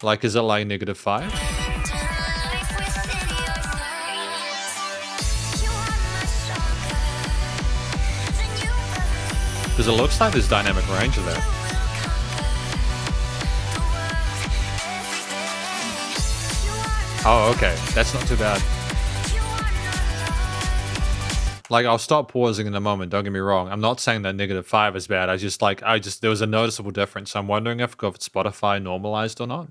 Like, is it like -5? Because it looks like there's dynamic range there. Oh, okay. That's not too bad. Like, I'll stop pausing in a moment, don't get me wrong. I'm not saying that -5 is bad. There was a noticeable difference. So I'm wondering if Spotify normalized or not.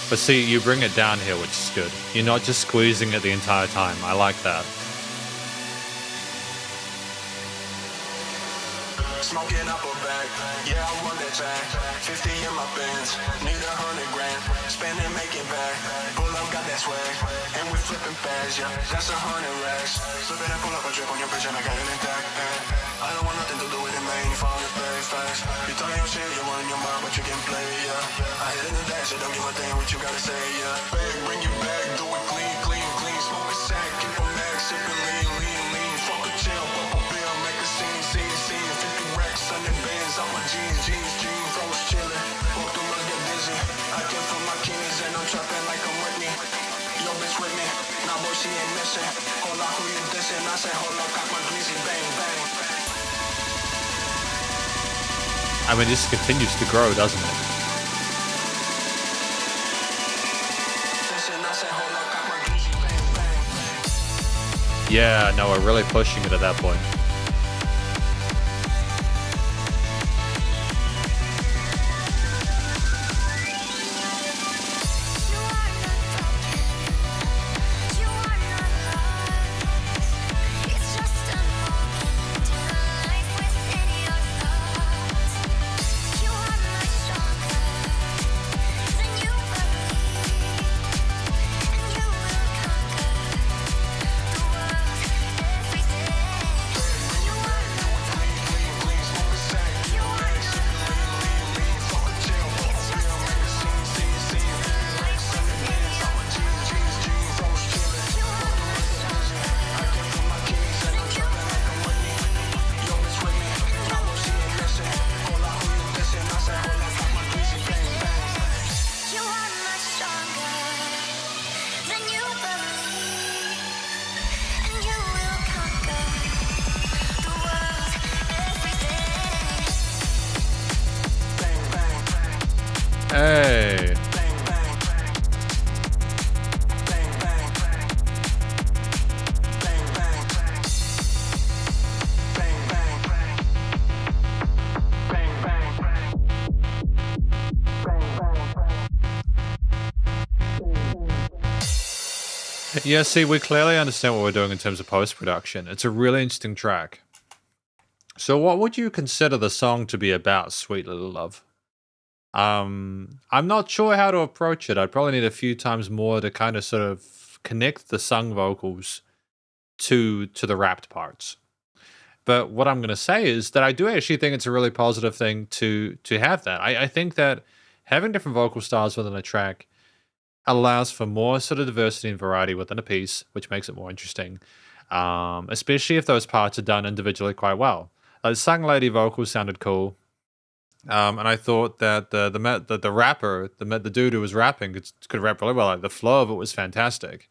But see, you bring it down here, which is good. You're not just squeezing it the entire time. I like that. Smoking up a bag, yeah, I want that jack. 50 in my bins, need 100 grand. Spend and make it back. Pull up, got that swag, and we flipping fast, yeah. That's 100 racks. Slip it and pull up a drip on your bitch, and I got it intact. I don't want nothing to do with it, man. You found it very fast. You talking your shit, you running your mind, but you can play, yeah. I hit in the dash, so don't give a damn what you gotta say, yeah. Bring you back, do it clean, clean, clean. Smoke a sack, keep a mag, sipping lean, lean, lean. Fuck a chill, pop a bill, make a scene, scene, scene. 50 racks, 100 bands, on my jeans, jeans, jeans. I was chillin', walk through and get dizzy. I came from my kidneys and I'm trapping like I'm Whitney. Yo, bitch with me, nah boy, she ain't missing. I mean, this continues to grow, doesn't it? Yeah, no, we're really pushing it at that point. Hey. Yeah, see, we clearly understand what we're doing in terms of post-production. It's a really interesting track. So what would you consider the song to be about, Sweet Little Love? I'm not sure how to approach it. I'd probably need a few times more to kind of sort of connect the sung vocals to the rapped parts. But what I'm going to say is that I do actually think it's a really positive thing to have that. I think that having different vocal styles within a track allows for more sort of diversity and variety within a piece, which makes it more interesting, especially if those parts are done individually quite well. The sung lady vocals sounded cool. And I thought that the rapper, the dude who was rapping, could rap really well. Like, the flow of it was fantastic,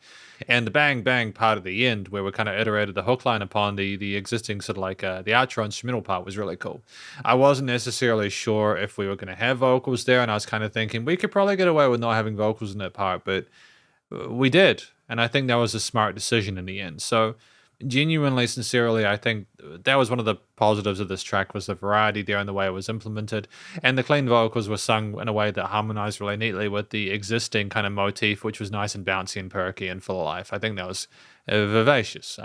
and the bang bang part at the end, where we kind of iterated the hook line upon the existing sort of like the outro instrumental part, was really cool. I wasn't necessarily sure if we were going to have vocals there, and I was kind of thinking we could probably get away with not having vocals in that part, but we did, and I think that was a smart decision in the end. So, genuinely, sincerely, I think that was one of the positives of this track, was the variety there and the way it was implemented, and the clean vocals were sung in a way that harmonized really neatly with the existing kind of motif, which was nice and bouncy and perky and full of life. I think that was vivacious.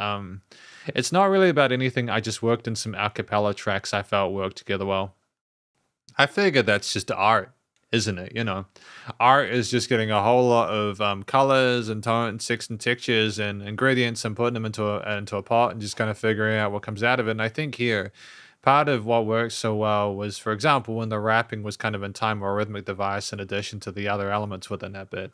It's not really about anything. I just worked in some a cappella tracks I felt worked together well. I figure that's just art, isn't it? You know, art is just getting a whole lot of colors and tones and textures and ingredients and putting them into a pot and just kind of figuring out what comes out of it. And I think here, part of what worked so well was, for example, when the rapping was kind of in time or a rhythmic device in addition to the other elements within that bit.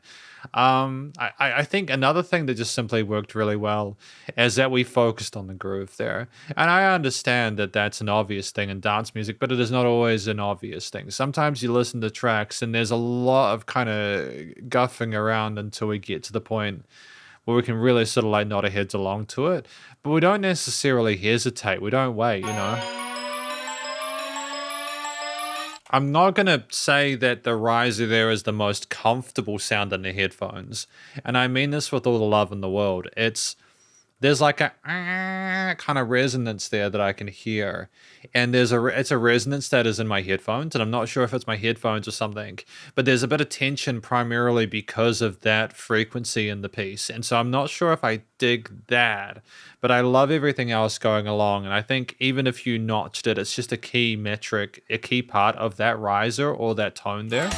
I think another thing that just simply worked really well is that we focused on the groove there. And I understand that that's an obvious thing in dance music, but it is not always an obvious thing. Sometimes you listen to tracks and there's a lot of kind of guffing around until we get to the point where we can really sort of like nod our heads along to it. But we don't necessarily hesitate. We don't wait, you know. I'm not going to say that the riser there is the most comfortable sound in the headphones. And I mean this with all the love in the world. There's like a kind of resonance there that I can hear. And it's a resonance that is in my headphones. And I'm not sure if it's my headphones or something. But there's a bit of tension primarily because of that frequency in the piece. And so I'm not sure if I dig that. But I love everything else going along. And I think even if you notched it, it's just a key metric, a key part of that riser or that tone there.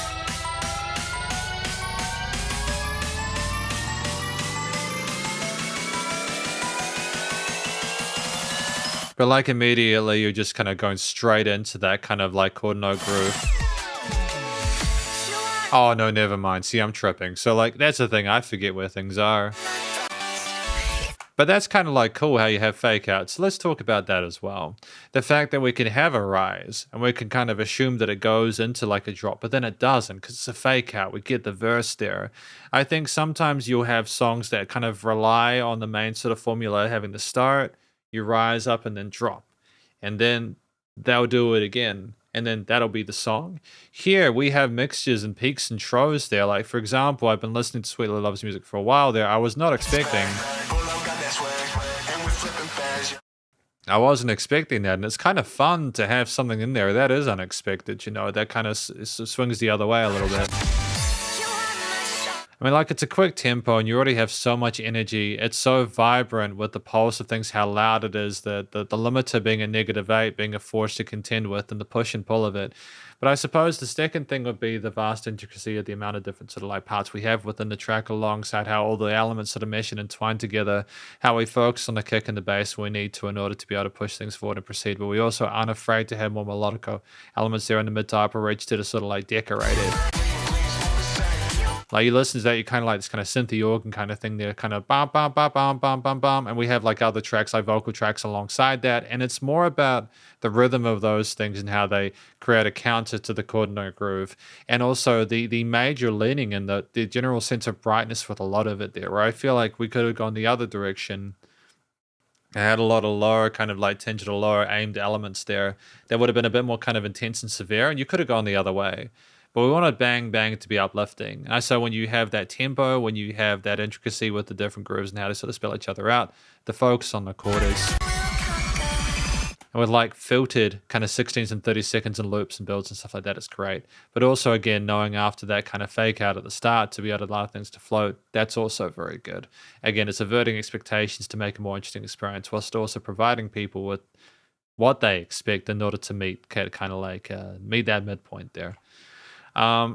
But like immediately, you're just kind of going straight into that kind of like chord note groove. Oh no, never mind. See, I'm tripping. So like, that's the thing. I forget where things are. But that's kind of like cool how you have fake outs. So let's talk about that as well. The fact that we can have a rise and we can kind of assume that it goes into like a drop, but then it doesn't because it's a fake out. We get the verse there. I think sometimes you'll have songs that kind of rely on the main sort of formula, having the start, you rise up and then drop. And then they'll do it again. And then that'll be the song. Here we have mixtures and peaks and troughs there. Like, for example, I've been listening to Sweet Little Love's music for a while there. I was not expecting. I wasn't expecting that, and it's kind of fun to have something in there that is unexpected, you know, that kind of swings the other way a little bit. I mean, like, it's a quick tempo, and you already have so much energy. It's so vibrant with the pulse of things, how loud it is, the limiter being a -8, being a force to contend with, and the push and pull of it. But I suppose the second thing would be the vast intricacy of the amount of different sort of like parts we have within the track, alongside how all the elements sort of mesh and entwine together, how we focus on the kick and the bass when we need to in order to be able to push things forward and proceed. But we also aren't afraid to have more melodic elements there in the mid to upper reach that are sort of like decorated. Like, you listen to that, you kind of like this kind of synthy organ kind of thing there, kind of bum, bum, bum, bum, bum, bum, bum. And we have like other tracks, like vocal tracks alongside that. And it's more about the rhythm of those things and how they create a counter to the chord note groove. And also the major leaning and the general sense of brightness with a lot of it there, where I feel like we could have gone the other direction. I had a lot of lower, kind of like tinged or lower aimed elements there that would have been a bit more kind of intense and severe. And you could have gone the other way. But we wanted bang bang to be uplifting. And so when you have that tempo, when you have that intricacy with the different grooves and how to sort of spell each other out, the focus on the chorus. And with like filtered kind of 16s and 30 seconds and loops and builds and stuff like that, it's great. But also, again, knowing after that kind of fake out at the start to be able to allow things to float, that's also very good. Again, it's averting expectations to make a more interesting experience, whilst also providing people with what they expect in order to meet kind of like meet that midpoint there.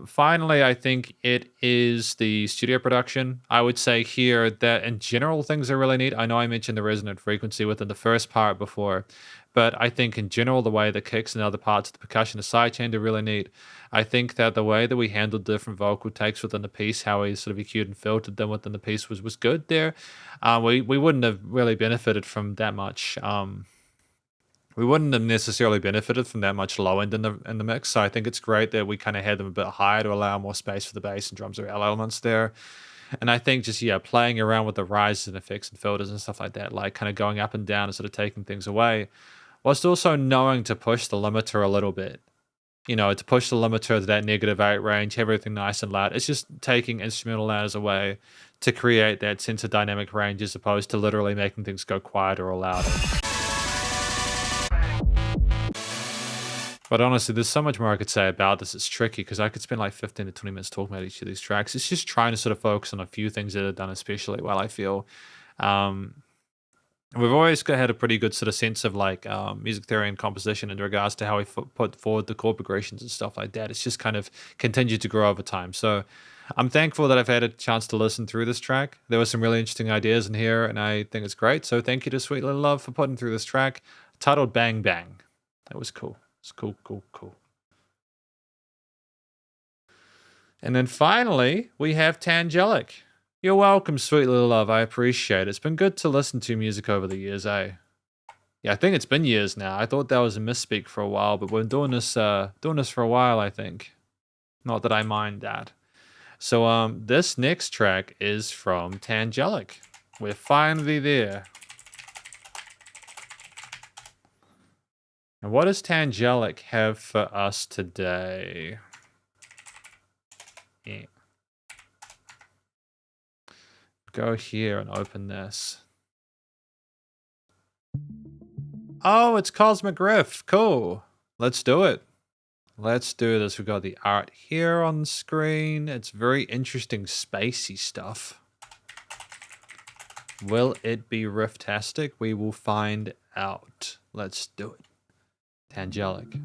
Finally, I think it is the studio production. I would say here that in general things are really neat. I know I mentioned the resonant frequency within the first part before, but I think in general the way the kicks and other parts of the percussion, the sidechain are really neat. I think that the way that we handled different vocal takes within the piece, how we sort of EQ'd and filtered them within the piece was good there. We wouldn't have really benefited from that much. We wouldn't have necessarily benefited from that much low end in the mix. So I think it's great that we kind of had them a bit higher to allow more space for the bass and drums or elements there. And I think just, playing around with the rises and effects and filters and stuff like that, like kind of going up and down and sort of taking things away, whilst also knowing to push the limiter a little bit. You know, to push the limiter to that -8 range, have everything nice and loud. It's just taking instrumental layers away to create that sense of dynamic range as opposed to literally making things go quieter or louder. But honestly, there's so much more I could say about this. It's tricky because I could spend like 15 to 20 minutes talking about each of these tracks. It's just trying to sort of focus on a few things that are done especially well, I feel. We've always had a pretty good sort of sense of like music theory and composition in regards to how we put forward the chord progressions and stuff like that. It's just kind of continued to grow over time. So I'm thankful that I've had a chance to listen through this track. There were some really interesting ideas in here, and I think it's great. So thank you to Sweet Little Love for putting through this track titled Bang Bang. That was cool. It's cool. And then finally, we have Tangelic. You're welcome, Sweet Little Love. I appreciate it. It's been good to listen to music over the years, eh? Yeah, I think it's been years now. I thought that was a misspeak for a while, but we're doing this for a while, I think. Not that I mind that. So this next track is from Tangelic. We're finally there. And what does Tangelic have for us today? Yeah. Go here and open this. Oh, it's Cosmic Rift. Cool. Let's do it. Let's do this. We've got the art here on the screen. It's very interesting, spacey stuff. Will it be Riftastic? We will find out. Let's do it. Tangelic.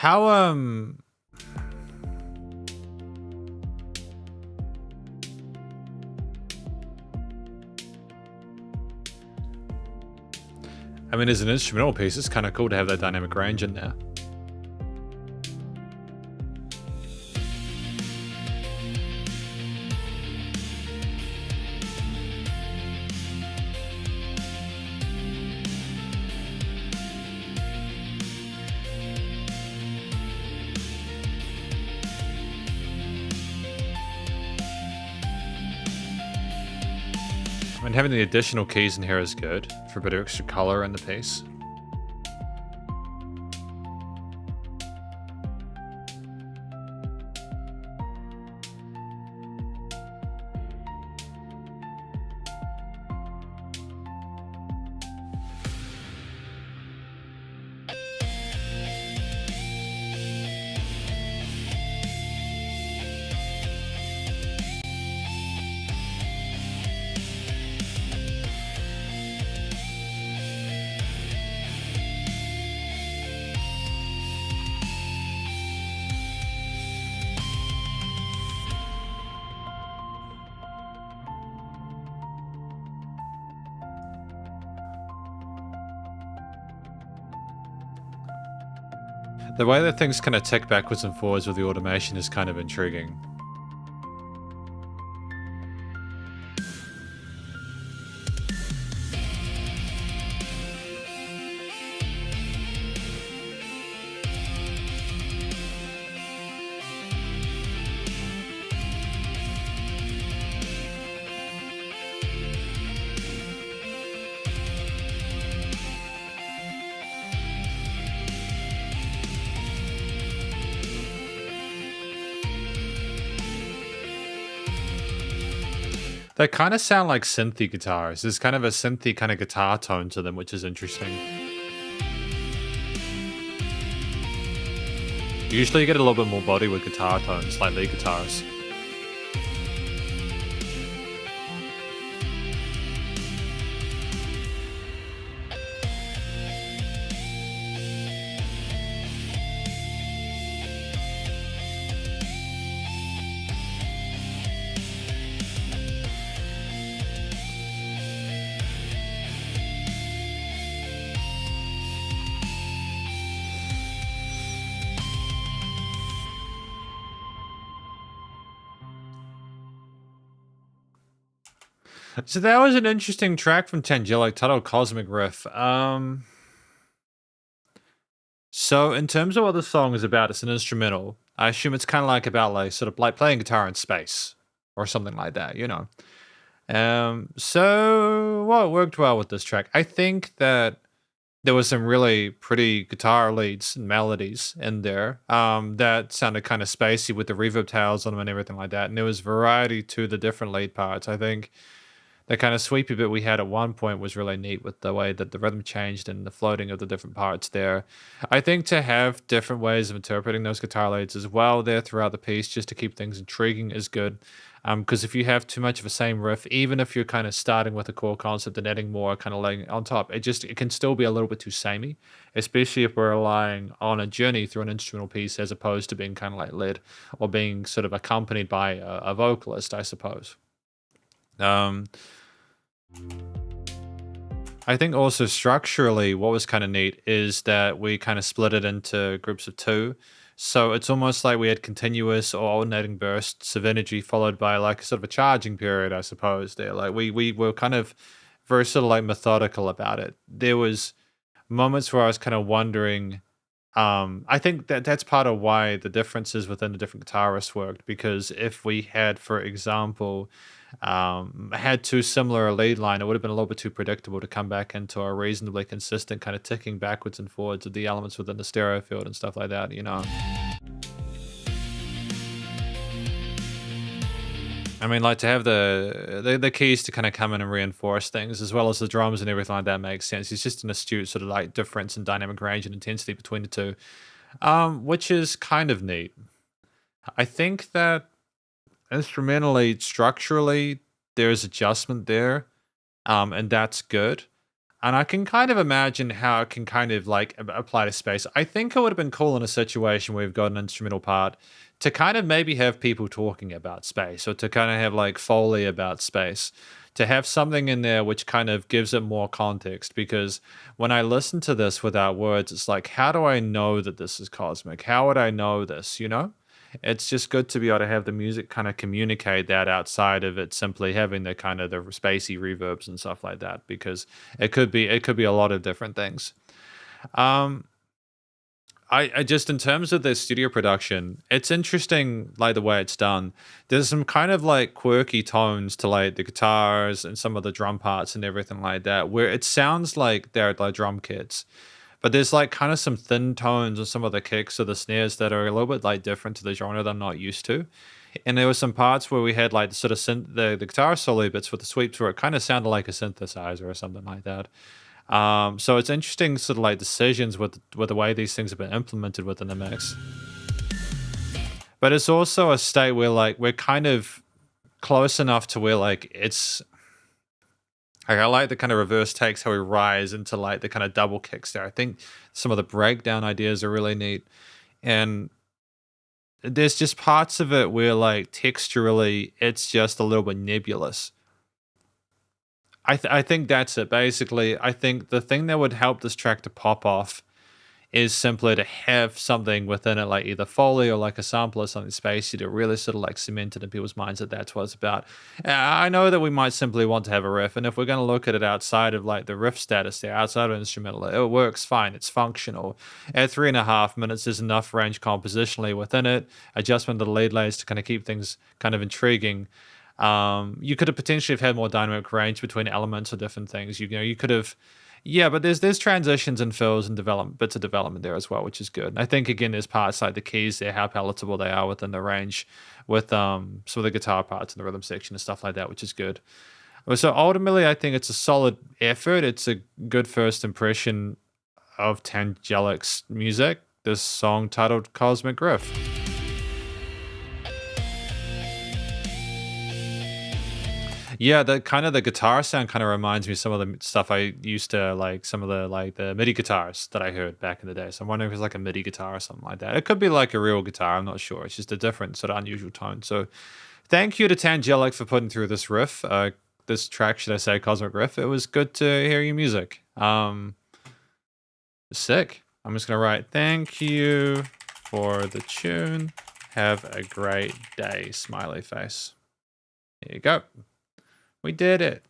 How I mean, as an instrumental piece, it's kind of cool to have that dynamic range in there. I mean, having the additional keys in here is good for a bit of extra color in the piece. The way that things kind of tick backwards and forwards with the automation is kind of intriguing. They kind of sound like synthy guitars. There's kind of a synthy kind of guitar tone to them, which is interesting. Usually you get a little bit more body with guitar tones, like lead guitars. So that was an interesting track from Tangelic, titled Cosmic Riff. So in terms of what the song is about, it's an instrumental. I assume it's kind of like about like sort of like playing guitar in space or something like that, you know. So well, it worked well with this track. I think that there was some really pretty guitar leads and melodies in there that sounded kind of spacey with the reverb tails on them and everything like that. And there was variety to the different lead parts. I think the kind of sweepy bit we had at one point was really neat with the way that the rhythm changed and the floating of the different parts there. I think to have different ways of interpreting those guitar leads as well there throughout the piece, just to keep things intriguing, is good. Because if you have too much of a same riff, even if you're kind of starting with a core concept and adding more kind of laying on top, it can still be a little bit too samey, especially if we're relying on a journey through an instrumental piece as opposed to being kind of like led or being sort of accompanied by a vocalist, I suppose. I think also structurally, what was kind of neat is that we kind of split it into groups of two. So it's almost like we had continuous or alternating bursts of energy followed by like sort of a charging period, I suppose. There, like we were kind of very sort of like methodical about it. There was moments where I was kind of wondering. I think that that's part of why the differences within the different guitarists worked, because if we had, for example, had too similar a lead line, it would have been a little bit too predictable to come back into a reasonably consistent kind of ticking backwards and forwards of the elements within the stereo field and stuff like that, you know. I mean, like to have the keys to kind of come in and reinforce things, as well as the drums and everything like that, makes sense. It's just an astute sort of like difference in dynamic range and intensity between the two, which is kind of neat. I think that instrumentally, structurally, there's adjustment there, and that's good. And I can kind of imagine how it can kind of like apply to space. I think it would have been cool in a situation where we've got an instrumental part to kind of maybe have people talking about space, or to kind of have like Foley about space, to have something in there which kind of gives it more context. Because when I listen to this without words, it's like, how do I know that this is cosmic? How would I know this, you know? It's just good to be able to have the music kind of communicate that outside of it simply having the kind of the spacey reverbs and stuff like that, because it could be a lot of different things. I just, in terms of the studio production, it's interesting like the way it's done. There's some kind of like quirky tones to like the guitars and some of the drum parts and everything like that, where it sounds like they're like drum kits. But there's like kind of some thin tones on some of the kicks or the snares that are a little bit like different to the genre that I'm not used to. And there were some parts where we had like sort of the guitar solo bits with the sweeps where it kind of sounded like a synthesizer or something like that. So it's interesting sort of like decisions with the way these things have been implemented within the mix. But it's also a state where like we're kind of close enough to where like it's... I like the kind of reverse takes, how we rise into like the kind of double kicks there. I think some of the breakdown ideas are really neat. And there's just parts of it where like texturally, it's just a little bit nebulous. I think that's it. Basically, I think the thing that would help this track to pop off is simply to have something within it, like either Foley or like a sample or something spacey, to really sort of like cement it in people's minds that that's what it's about. I know that we might simply want to have a riff, and if we're going to look at it outside of like the riff status there, outside of instrumental, it works fine. It's functional. At 3.5 minutes, there's enough range compositionally within it, adjustment of the lead layers to kind of keep things kind of intriguing. You could have potentially have had more dynamic range between elements or different things. You know, you could have... Yeah, but there's transitions and fills and bits of development there as well, which is good. And I think, again, there's parts like the keys there, how palatable they are within the range with some of the guitar parts and the rhythm section and stuff like that, which is good. So ultimately, I think it's a solid effort. It's a good first impression of Tangelic's music, this song titled Cosmic Riff. Yeah, the kind of the guitar sound kind of reminds me of some of the stuff I used to like, some of the like the MIDI guitars that I heard back in the day. So I'm wondering if it's like a MIDI guitar or something like that. It could be like a real guitar, I'm not sure. It's just a different sort of unusual tone. So thank you to Tangelic for putting through this riff, this track, should I say, Cosmic Riff. It was good to hear your music. Sick. I'm just gonna write thank you for the tune. Have a great day, smiley face. There you go. We did it.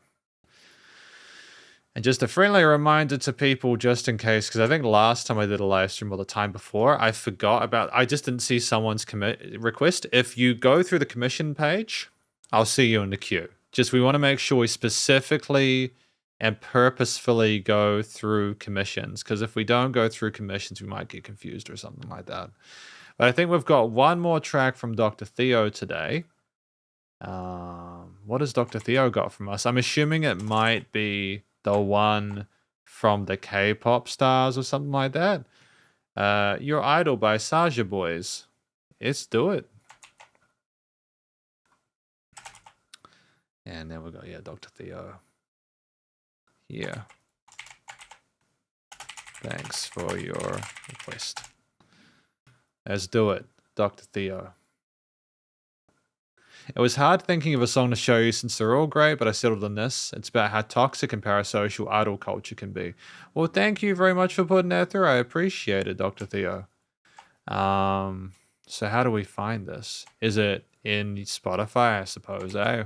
And just a friendly reminder to people, just in case, because I think last time I did a live stream or the time before, I forgot about, I just didn't see someone's request. If you go through the commission page, I'll see you in the queue. Just, we want to make sure we specifically and purposefully go through commissions, because if we don't go through commissions, we might get confused or something like that. But I think we've got one more track from Dr. Theo today. What has Dr. Theo got from us? I'm assuming it might be the one from the K-pop stars or something like that. Your Idol by Saja Boys. Let's do it. And then we got, yeah, Dr. Theo. Yeah. Thanks for your request. Let's do it, Dr. Theo. It was hard thinking of a song to show you since they're all great, but I settled on this. It's about how toxic and parasocial idol culture can be. Well, thank you very much for putting that through. I appreciate it, Dr. Theo. So how do we find this? Is it in Spotify, I suppose, eh?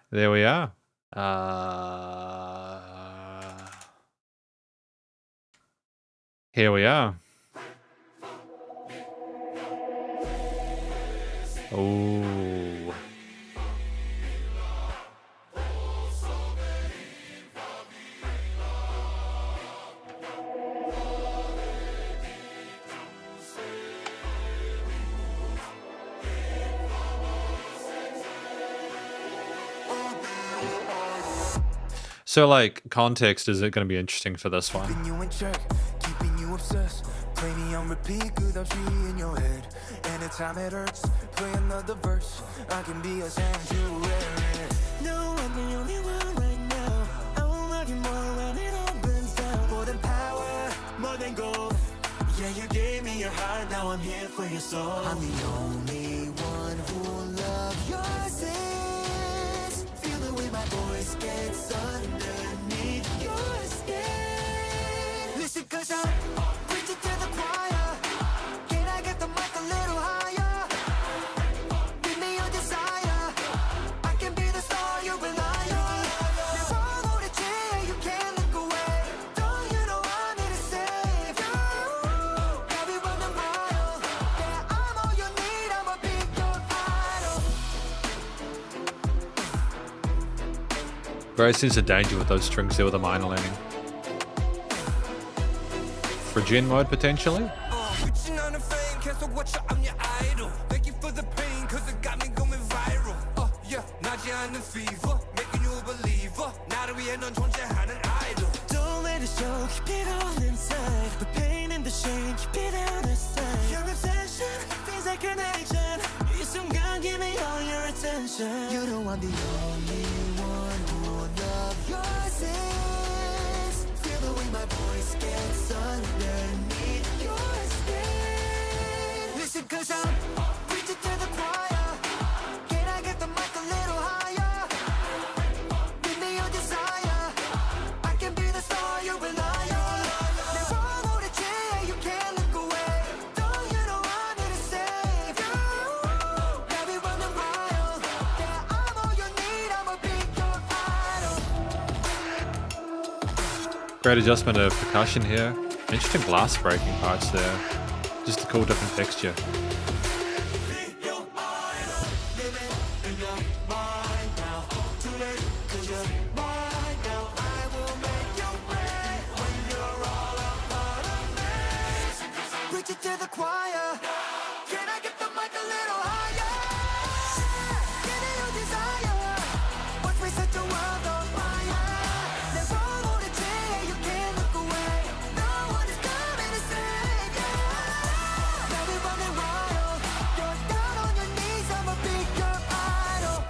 There we are. Here we are. Oh. So, like, context is it going to be interesting for this one? Keeping you in check, keeping you obsessed. Play me on repeat, good I'll see in your head. Anytime it hurts, play another verse. I can be a sanctuary. No, I'm the only one right now. Yeah, you gave me your heart, now I'm here for your soul. I'm the only one who'll love your sins. Feel the way my voice gets underneath your skin. Listen, cause I'm preaching to the choir. Can I get the mic a little higher? Give me your desire. I can be the star you rely on. Never hold a chair, you can't look away. Don't you know I'm here to save you? Every running mile. Yeah, I'm all you need, I'ma be your idol. Very sense of danger with those strings there with the minor landing. Phrygian mode potentially? Reaching on the fame, cancel what I'm your idol. Thank you for the pain, cause it got me going viral. Yeah, 나지 않는 fever, making you a believer. 나를 위해 넌 존재하는 idol. Don't let it show, keep it all inside. The pain and the shame, keep it out of sight. Your obsession feels like an addiction. 이 순간, give me all your attention. You know I'm the only one who will love your sins. Feel the way my voice gets underneath your skin. Listen, cause I'm preaching to the choir. Can I get the mic a little higher? Give me your desire. I can be the star you rely on. Never hold a chair, you can't look away. Don't you know I'm here to save you? Every running wild. Yeah, I'm all you need, I'ma be your idol. Great adjustment of percussion here. Interesting blast breaking parts there. Just a cool different texture. Preach it to the choir. Can I get the mic a little higher? Give me your desire. Watch me set your world on fire. Never hold a chair, you can't look away. No one is coming to save you. Now we're running wild. You're down on your knees, I'ma be your idol.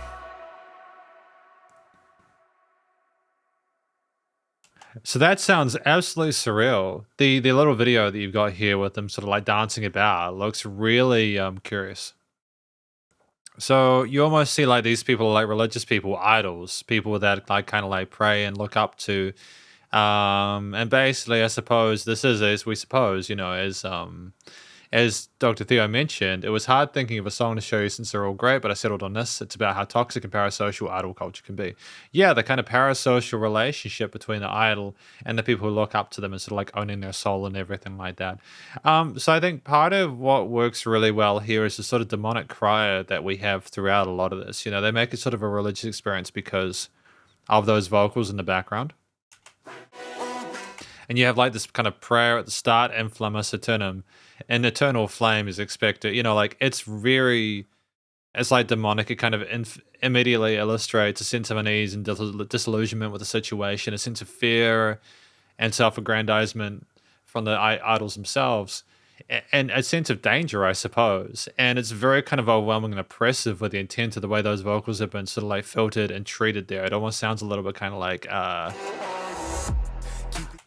So that sounds absolutely surreal. The little video that you've got here with them sort of like dancing about looks really curious. So you almost see like these people are like religious people, idols, people that like kind of like pray and look up to. And basically, I suppose this is, as we suppose, you know, as Dr. Theo mentioned, it was hard thinking of a song to show you since they're all great, but I settled on this. It's about how toxic and parasocial idol culture can be. Yeah, the kind of parasocial relationship between the idol and the people who look up to them and sort of like owning their soul and everything like that. So I think part of what works really well here is the sort of demonic choir that we have throughout a lot of this. You know, they make it sort of a religious experience because of those vocals in the background. And you have like this kind of prayer at the start, Inflammus Eternum, and eternal flame is expected. You know, like it's like demonic. It kind of immediately illustrates a sense of unease and disillusionment with the situation, a sense of fear and self-aggrandizement from the idols themselves, and a sense of danger, I suppose. And it's very kind of overwhelming and oppressive with the intent of the way those vocals have been sort of like filtered and treated there. It almost sounds a little bit kind of like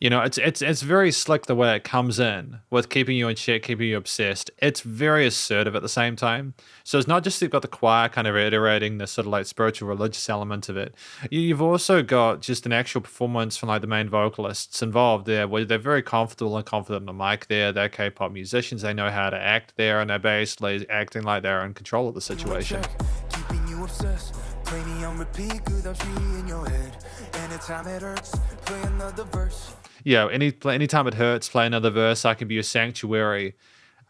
you know, it's very slick the way it comes in with keeping you in check, keeping you obsessed. It's very assertive at the same time. So it's not just you've got the choir kind of reiterating the sort of like spiritual religious element of it. You've also got just an actual performance from like the main vocalists involved there, where they're very comfortable and confident on the mic there. They're K-pop musicians. They know how to act there, and they're basically acting like they're in control of the situation. Keeping you obsessed. Play me on repeat, good I'm in your head. Anytime it hurts, play another verse. Yeah, anytime it hurts, play another verse. I can be your sanctuary.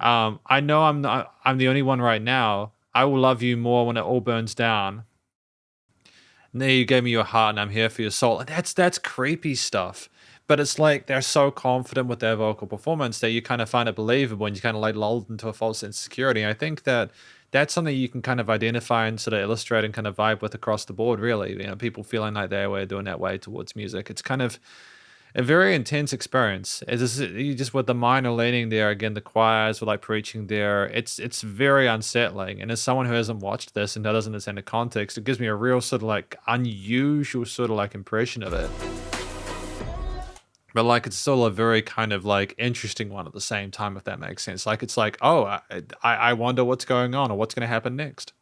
I know I'm the only one right now. I will love you more when it all burns down. Now you gave me your heart, and I'm here for your soul. And that's creepy stuff. But it's like they're so confident with their vocal performance that you kind of find it believable, and you kind of like lulled into a false sense of security. I think that's something you can kind of identify and sort of illustrate and kind of vibe with across the board. Really, you know, people feeling like they're doing that way towards music. It's kind of a very intense experience. You just with the minor leaning there again, the choirs were like preaching there. It's very unsettling. And as someone who hasn't watched this and doesn't understand the context, it gives me a real sort of like unusual sort of like impression of it. but like it's still a very kind of like interesting one at the same time, if that makes sense. Like it's like, oh, I wonder what's going on or what's going to happen next.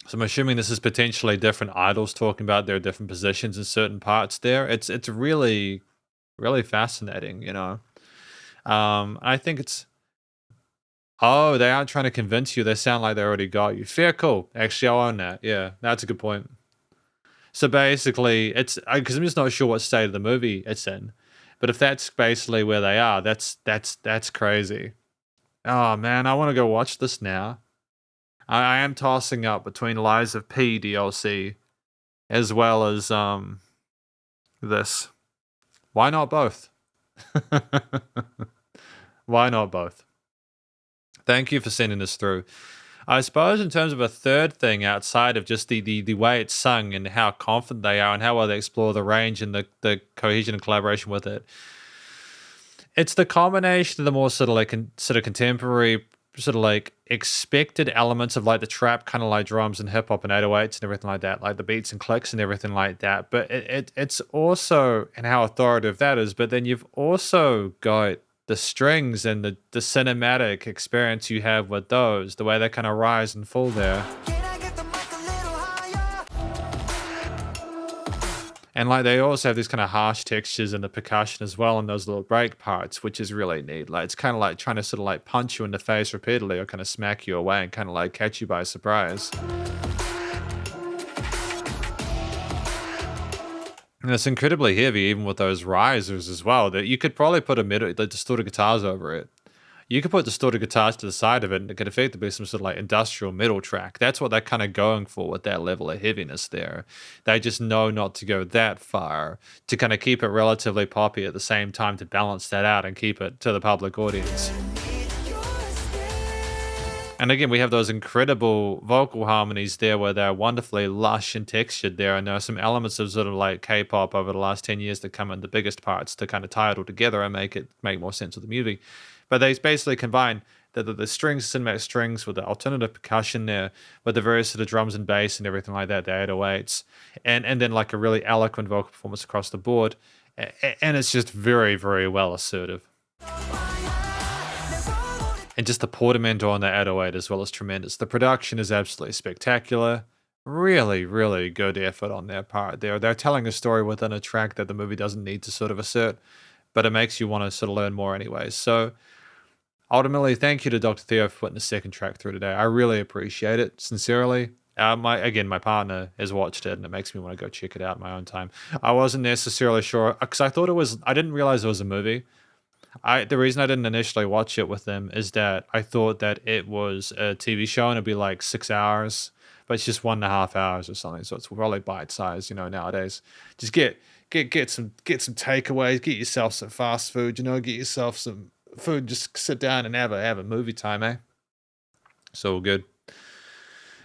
So I'm assuming this is potentially different idols talking about their different positions in certain parts there. It's really, really fascinating, you know. I think it's, oh, they aren't trying to convince you. They sound like they already got you. Fair, cool. Actually, I'll own that. Yeah, that's a good point. So basically, it's because I'm just not sure what state of the movie it's in, but if that's basically where they are, that's crazy. Oh man, I want to go watch this now. I am tossing up between Lies of P DLC as well as this. Why not both? Why not both? Thank you for sending this through. I suppose in terms of a third thing outside of just the way it's sung and how confident they are and how well they explore the range and the cohesion and collaboration with it, it's the combination of the more sort of like sort of contemporary sort of like expected elements of like the trap kind of like drums and hip hop and 808s and everything like that, like the beats and clicks and everything like that. But it's also, and how authoritative that is, but then you've also got the strings and the cinematic experience you have with those, the way they kind of rise and fall there. And like they also have these kind of harsh textures in the percussion as well in those little break parts, which is really neat. Like it's kind of like trying to sort of like punch you in the face repeatedly or kind of smack you away and kind of like catch you by surprise. And it's incredibly heavy, even with those risers as well. That you could probably put the distorted guitars over it. You could put distorted guitars to the side of it, and it could effectively be some sort of like industrial metal track. That's what they're kind of going for with that level of heaviness there. They just know not to go that far to kind of keep it relatively poppy at the same time to balance that out and keep it to the public audience. And again, we have those incredible vocal harmonies there where they're wonderfully lush and textured there. And there are some elements of sort of like K-pop over the last 10 years that come in the biggest parts to kind of tie it all together and make more sense of the movie. But they basically combine the strings, cinematic strings with the alternative percussion there, with the various sort of drums and bass and everything like that, the 808s, and then like a really eloquent vocal performance across the board. And it's just very, very well assertive. And just the portamento on the 808 as well is tremendous. The production is absolutely spectacular. Really, really good effort on their part. They're telling a story within a track that the movie doesn't need to sort of assert, but it makes you want to sort of learn more anyways. So ultimately, thank you to Dr. Theo for putting the second track through today. I really appreciate it, sincerely. My partner has watched it, and it makes me want to go check it out in my own time. I wasn't necessarily sure, because I didn't realize it was a movie. The reason I didn't initially watch it with them is that I thought that it was a TV show and it'd be like 6 hours, but it's just 1.5 hours or something. So it's probably bite size, nowadays. Just get some takeaways, get yourself some fast food, get yourself some food, just sit down and have a movie time, eh? So good.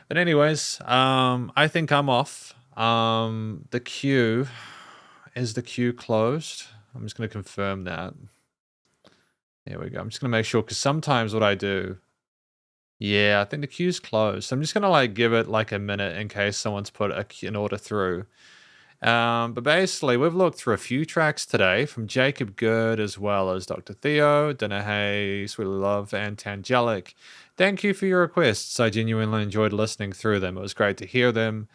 But anyways, I think I'm off. The queue closed? I'm just going to confirm that. There we go. I'm just going to make sure, because sometimes what I do, yeah, I think the queue's closed. So I'm just going to like give it like a minute in case someone's put an order through. But basically, we've looked through a few tracks today from Jacob Gerd as well as Dr. Theo, Danahay, Sweetly Love, and Tangelic. Thank you for your requests. I genuinely enjoyed listening through them. It was great to hear them.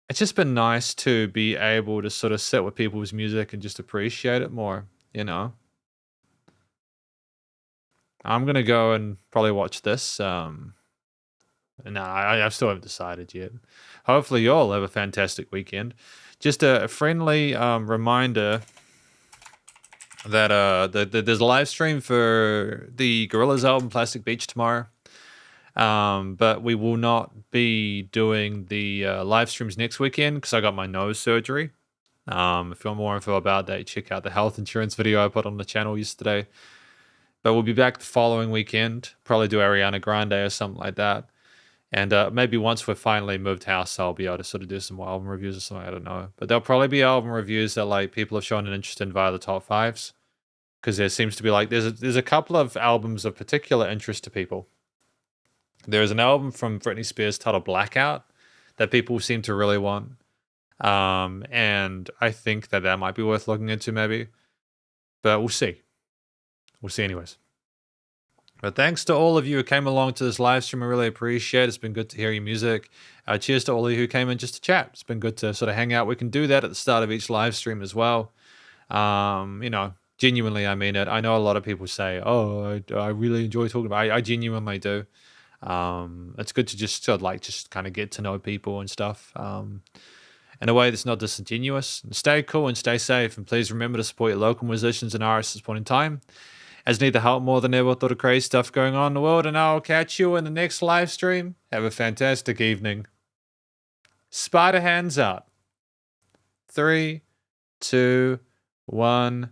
It's just been nice to be able to sort of sit with people's music and just appreciate it more, I'm going to go and probably watch this. No, I still haven't decided yet. Hopefully you all have a fantastic weekend. Just a friendly reminder that there's a live stream for the Gorillaz album Plastic Beach tomorrow. But we will not be doing the live streams next weekend because I got my nose surgery. If you want more info about that, check out the health insurance video I put on the channel yesterday. But we'll be back the following weekend. Probably do Ariana Grande or something like that. And maybe once we've finally moved house, I'll be able to sort of do some album reviews or something. I don't know. But there'll probably be album reviews that like people have shown an interest in via the top fives. Because there seems to be like, there's a couple of albums of particular interest to people. There's an album from Britney Spears titled Blackout that people seem to really want. And I think that might be worth looking into maybe, but we'll see. We'll see anyways. But thanks to all of you who came along to this live stream. I really appreciate it. It's been good to hear your music. Cheers to all of you who came in just to chat. It's been good to sort of hang out. We can do that at the start of each live stream as well. Genuinely, I mean it. I know a lot of people say, oh, I really enjoy talking about it. I genuinely do. It's good to just sort of just kind of get to know people and stuff in a way that's not disingenuous. And stay cool and stay safe. And please remember to support your local musicians and artists at this point in time, as need the help more than ever with all the crazy stuff going on in the world. And I'll catch you in the next live stream. Have a fantastic evening. Spider hands out. 3, 2, 1.